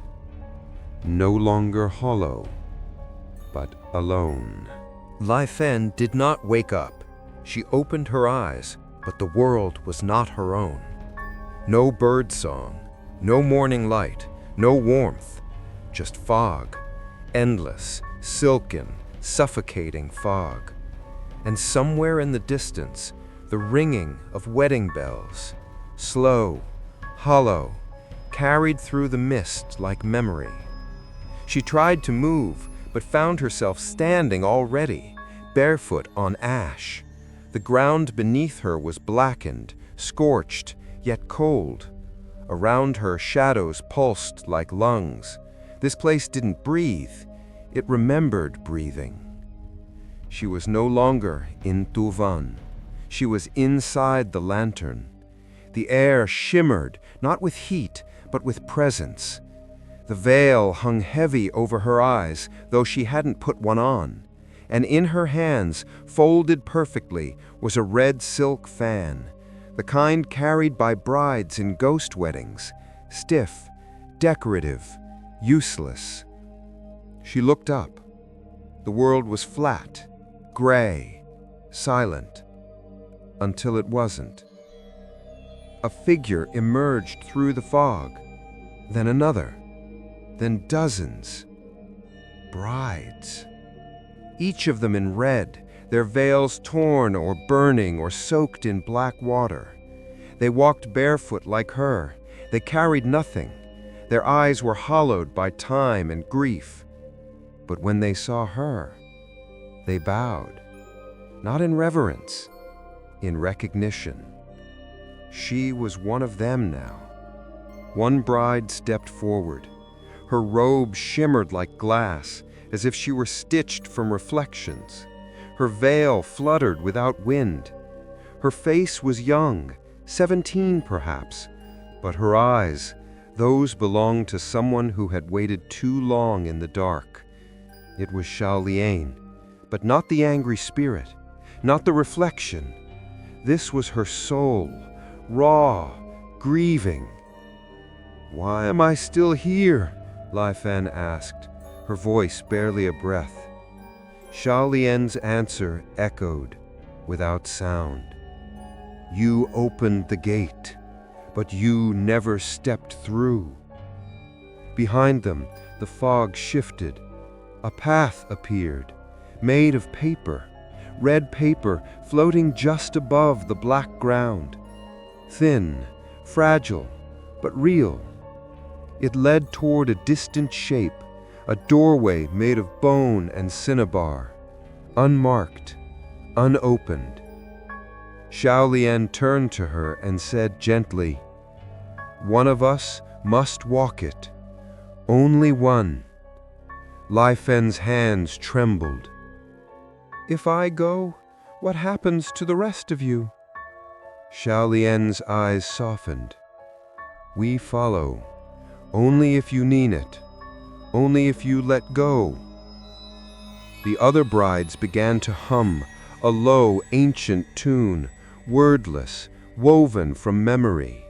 No longer hollow, but alone. Li Fen did not wake up. She opened her eyes, but the world was not her own. No bird song, no morning light, no warmth, just fog, endless, silken, suffocating fog. And somewhere in the distance, the ringing of wedding bells, slow, hollow, carried through the mist like memory. She tried to move, but found herself standing already, barefoot on ash. The ground beneath her was blackened, scorched, yet cold. Around her, shadows pulsed like lungs. This place didn't breathe. It remembered breathing. She was no longer in Từ Vân. She was inside the lantern. The air shimmered, not with heat, but with presence. The veil hung heavy over her eyes, though she hadn't put one on. And in her hands, folded perfectly, was a red silk fan, the kind carried by brides in ghost weddings, stiff, decorative, useless. She looked up. The world was flat, gray, silent, until it wasn't. A figure emerged through the fog, then another, then dozens. Brides. Each of them in red, their veils torn or burning or soaked in black water. They walked barefoot like her. They carried nothing. Their eyes were hollowed by time and grief. But when they saw her, they bowed, not in reverence, in recognition. She was one of them now. One bride stepped forward. Her robe shimmered like glass, as if she were stitched from reflections. Her veil fluttered without wind. Her face was young, 17 perhaps, but her eyes, those belonged to someone who had waited too long in the dark. It was Xiao Lian, but not the angry spirit, not the reflection. This was her soul, raw, grieving. "Why am I still here?" Lai Fan asked, her voice barely a breath. Xiao Lian's answer echoed, without sound. "You opened the gate, but you never stepped through." Behind them, the fog shifted. A path appeared, made of paper, red paper floating just above the black ground. Thin, fragile, but real. It led toward a distant shape, a doorway made of bone and cinnabar, unmarked, unopened. Xiao Lian turned to her and said gently, "One of us must walk it. Only one." Lai Fen's hands trembled. "If I go, what happens to the rest of you?" Xiao Lian's eyes softened. "We follow, only if you mean it, only if you let go." The other brides began to hum a low, ancient tune, wordless, woven from memory.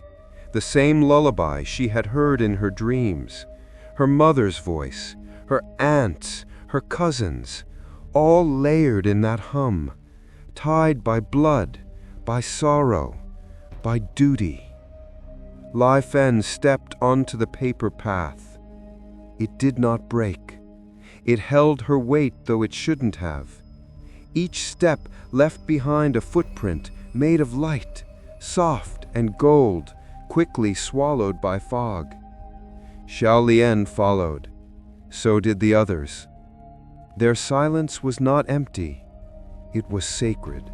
The same lullaby she had heard in her dreams. Her mother's voice, her aunts, her cousins, all layered in that hum, tied by blood, by sorrow, by duty. Lai Fen stepped onto the paper path. It did not break. It held her weight, though it shouldn't have. Each step left behind a footprint made of light, soft and gold, quickly swallowed by fog. Xiao Lian followed. So did the others. Their silence was not empty. It was sacred.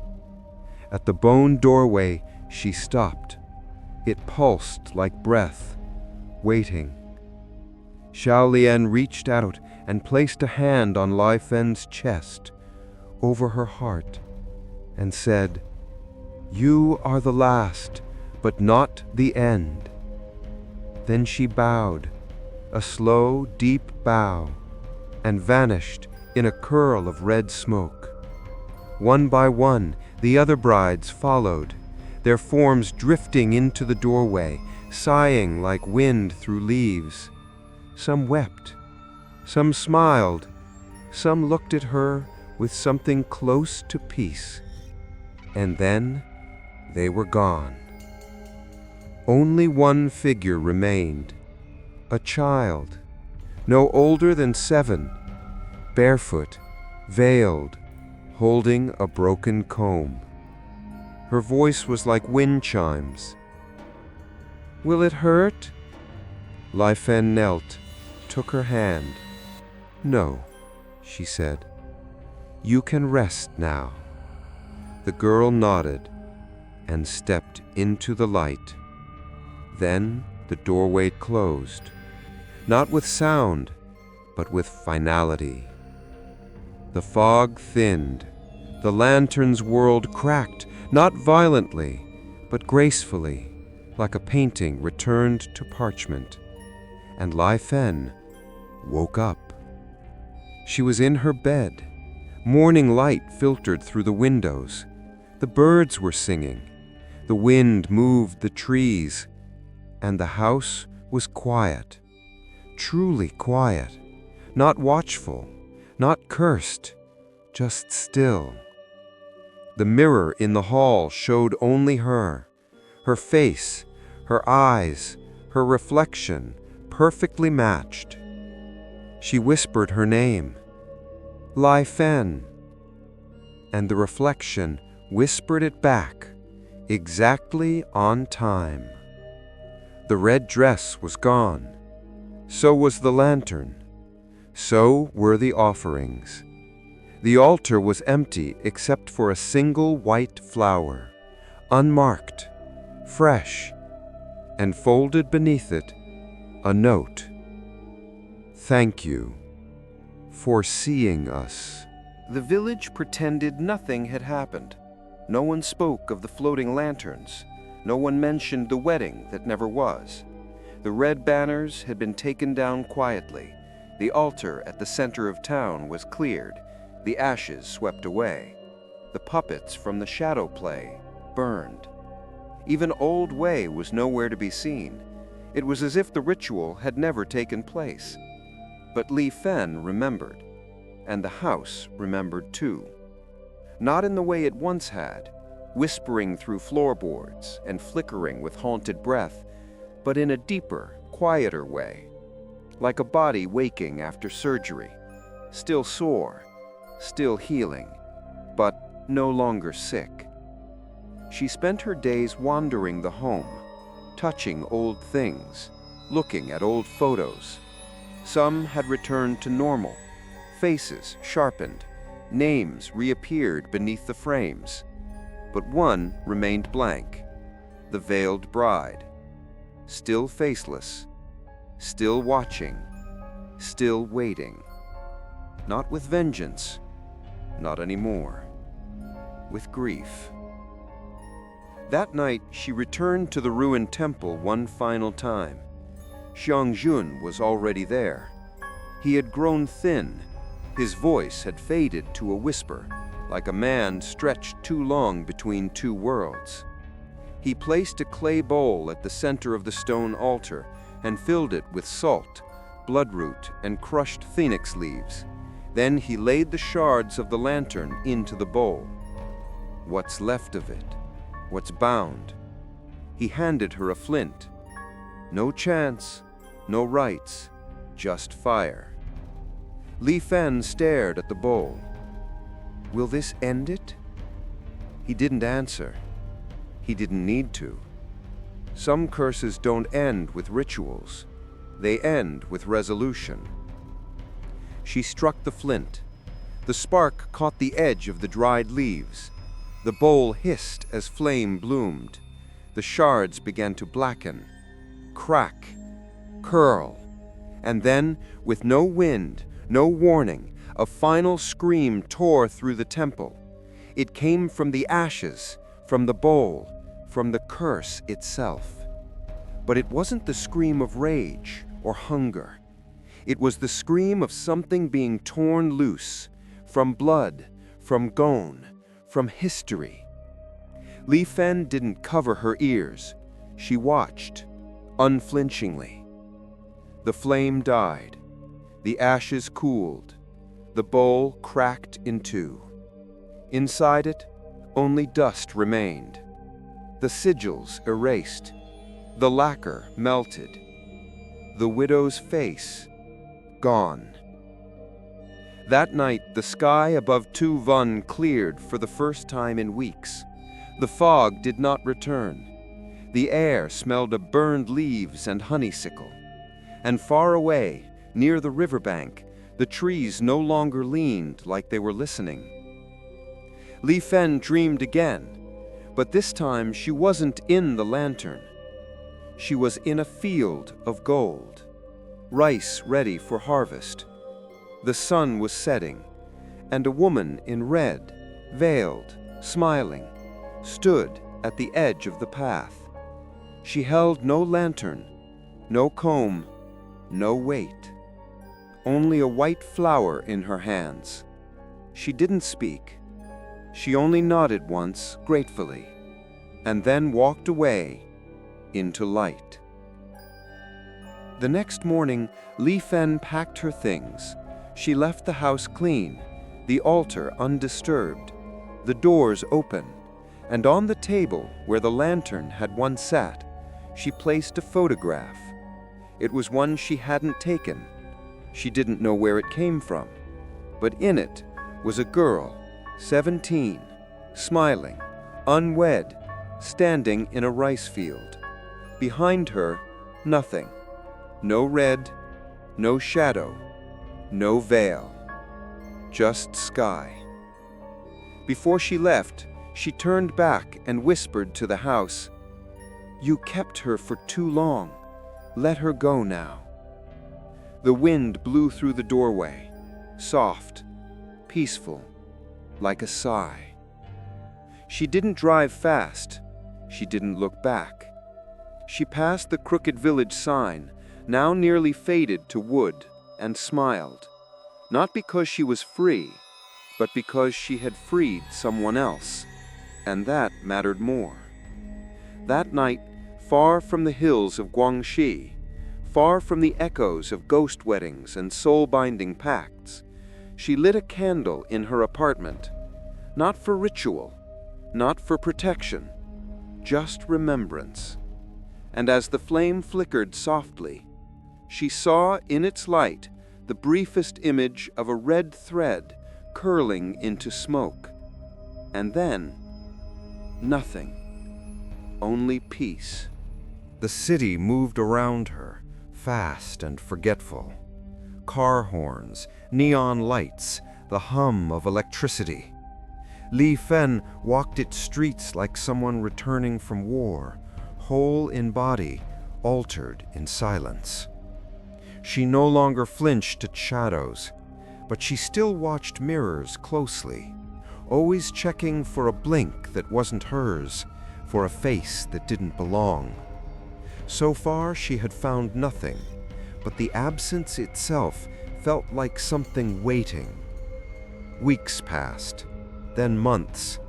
At the bone doorway, she stopped. It pulsed like breath, waiting. Xiao Lian reached out and placed a hand on Lai Fen's chest, over her heart, and said, "You are the last, but not the end." Then she bowed, a slow, deep bow, and vanished in a curl of red smoke. One by one, the other brides followed, their forms drifting into the doorway, sighing like wind through leaves. Some wept, some smiled, some looked at her with something close to peace. And then they were gone. Only one figure remained, a child, no older than 7, barefoot, veiled, holding a broken comb. Her voice was like wind chimes. "Will it hurt?" Lai Fen knelt, took her hand. "No," she said. "You can rest now." The girl nodded and stepped into the light. Then the doorway closed, not with sound, but with finality. The fog thinned. The lantern's world cracked, not violently, but gracefully, like a painting returned to parchment. And Lai Fen woke up. She was in her bed. Morning light filtered through the windows. The birds were singing. The wind moved the trees. And the house was quiet, truly quiet, not watchful, not cursed, just still. The mirror in the hall showed only her face, her eyes, her reflection, perfectly matched. She whispered her name, Lai Fen, and the reflection whispered it back, exactly on time. The red dress was gone. So was the lantern. So were the offerings. The altar was empty except for a single white flower, unmarked, fresh, and folded beneath it, a note. "Thank you for seeing us." The village pretended nothing had happened. No one spoke of the floating lanterns. No one mentioned the wedding that never was. The red banners had been taken down quietly. The altar at the center of town was cleared, the ashes swept away. The puppets from the shadow play burned. Even Old Way was nowhere to be seen. It was as if the ritual had never taken place. But Li Fen remembered, and the house remembered too. Not in the way it once had, whispering through floorboards and flickering with haunted breath, but in a deeper, quieter way, like a body waking after surgery, still sore, still healing, but no longer sick. She spent her days wandering the home, touching old things, looking at old photos. Some had returned to normal, faces sharpened, names reappeared beneath the frames. But one remained blank, the veiled bride, still faceless, still watching, still waiting. Not with vengeance, not anymore. With grief. That night, she returned to the ruined temple one final time. Xiangjun was already there. He had grown thin. His voice had faded to a whisper, like a man stretched too long between two worlds. He placed a clay bowl at the center of the stone altar and filled it with salt, bloodroot, and crushed phoenix leaves. Then he laid the shards of the lantern into the bowl. What's left of it? What's bound? He handed her a flint. No chance, no rites, just fire. Li Fen stared at the bowl. Will this end it? He didn't answer. He didn't need to. Some curses don't end with rituals. They end with resolution. She struck the flint. The spark caught the edge of the dried leaves. The bowl hissed as flame bloomed. The shards began to blacken, crack, curl. And then, with no wind, no warning, a final scream tore through the temple. It came from the ashes, from the bowl, from the curse itself. But it wasn't the scream of rage or hunger. It was the scream of something being torn loose, from blood, from gone, from history. Li Fen didn't cover her ears. She watched, unflinchingly. The flame died. The ashes cooled. The bowl cracked in two. Inside it, only dust remained. The sigils erased. The lacquer melted. The widow's face gone. That night, the sky above Từ Vân cleared for the first time in weeks. The fog did not return. The air smelled of burned leaves and honeysuckle. And far away, near the riverbank, the trees no longer leaned like they were listening. Li Fen dreamed again, but this time she wasn't in the lantern. She was in a field of gold, rice ready for harvest. The sun was setting, and a woman in red, veiled, smiling, stood at the edge of the path. She held no lantern, no comb, no weight. Only a white flower in her hands. She didn't speak. She only nodded once, gratefully, and then walked away into light. The next morning, Li Fen packed her things. She left the house clean, the altar undisturbed, the doors open, and on the table where the lantern had once sat, she placed a photograph. It was one she hadn't taken. She didn't know where it came from, but in it was a girl, 17, smiling, unwed, standing in a rice field. Behind her, nothing. No red, no shadow, no veil. Just sky. Before she left, she turned back and whispered to the house, "You kept her for too long. Let her go now." The wind blew through the doorway, soft, peaceful, like a sigh. She didn't drive fast. She didn't look back. She passed the crooked village sign, now nearly faded to wood, and smiled, not because she was free, but because she had freed someone else, and that mattered more. That night, far from the hills of Guangxi, far from the echoes of ghost weddings and soul-binding pacts, she lit a candle in her apartment, not for ritual, not for protection, just remembrance. And as the flame flickered softly, she saw in its light the briefest image of a red thread curling into smoke. And then, nothing, only peace. The city moved around her, fast and forgetful. Car horns, neon lights, the hum of electricity. Li Fen walked its streets like someone returning from war, whole in body, altered in silence. She no longer flinched at shadows, but she still watched mirrors closely, always checking for a blink that wasn't hers, for a face that didn't belong. So far she had found nothing, but the absence itself felt like something waiting. Weeks passed, then months.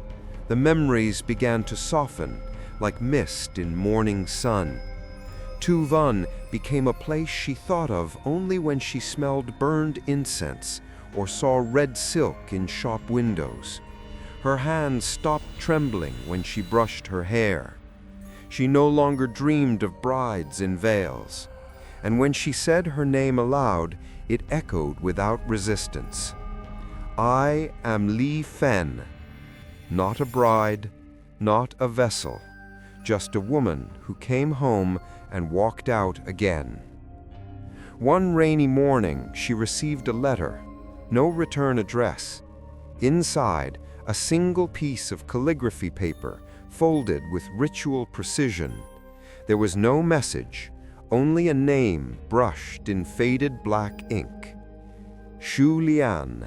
The memories began to soften, like mist in morning sun. Tu Vân became a place she thought of only when she smelled burned incense or saw red silk in shop windows. Her hands stopped trembling when she brushed her hair. She no longer dreamed of brides in veils, and when she said her name aloud, it echoed without resistance. I am Li Fen, not a bride, not a vessel, just a woman who came home and walked out again. One rainy morning, she received a letter, no return address. Inside, a single piece of calligraphy paper, folded with ritual precision. There was no message, only a name brushed in faded black ink. Shu Lian.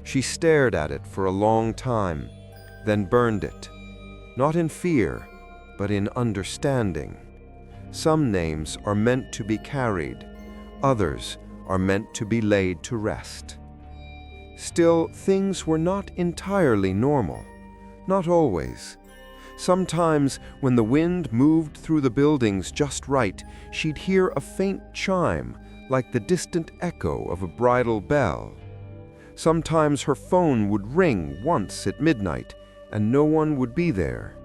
She stared at it for a long time, then burned it, not in fear, but in understanding. Some names are meant to be carried, others are meant to be laid to rest. Still, things were not entirely normal, not always. Sometimes, when the wind moved through the buildings just right, she'd hear a faint chime, like the distant echo of a bridal bell. Sometimes her phone would ring once at midnight, and no one would be there.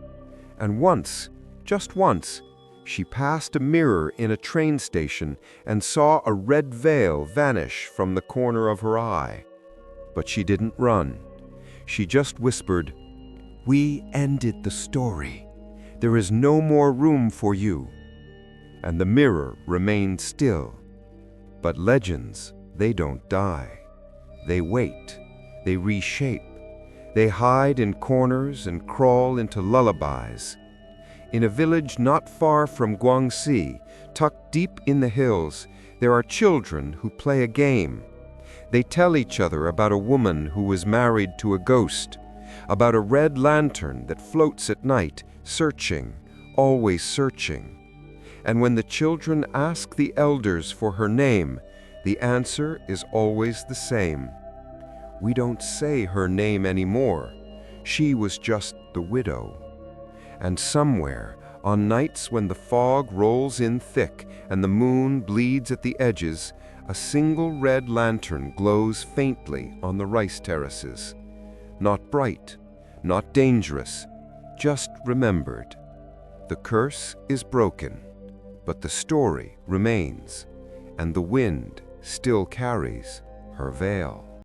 And once, just once, she passed a mirror in a train station and saw a red veil vanish from the corner of her eye. But she didn't run. She just whispered, "We ended the story. There is no more room for you." And the mirror remained still. But legends, they don't die. They wait. They reshape. They hide in corners and crawl into lullabies. In a village not far from Guangxi, tucked deep in the hills, there are children who play a game. They tell each other about a woman who was married to a ghost, about a red lantern that floats at night, searching, always searching. And when the children ask the elders for her name, the answer is always the same. We don't say her name anymore. She was just the widow. And somewhere, on nights when the fog rolls in thick and the moon bleeds at the edges, a single red lantern glows faintly on the rice terraces. Not bright, not dangerous, just remembered. The curse is broken, but the story remains, and the wind still carries her veil.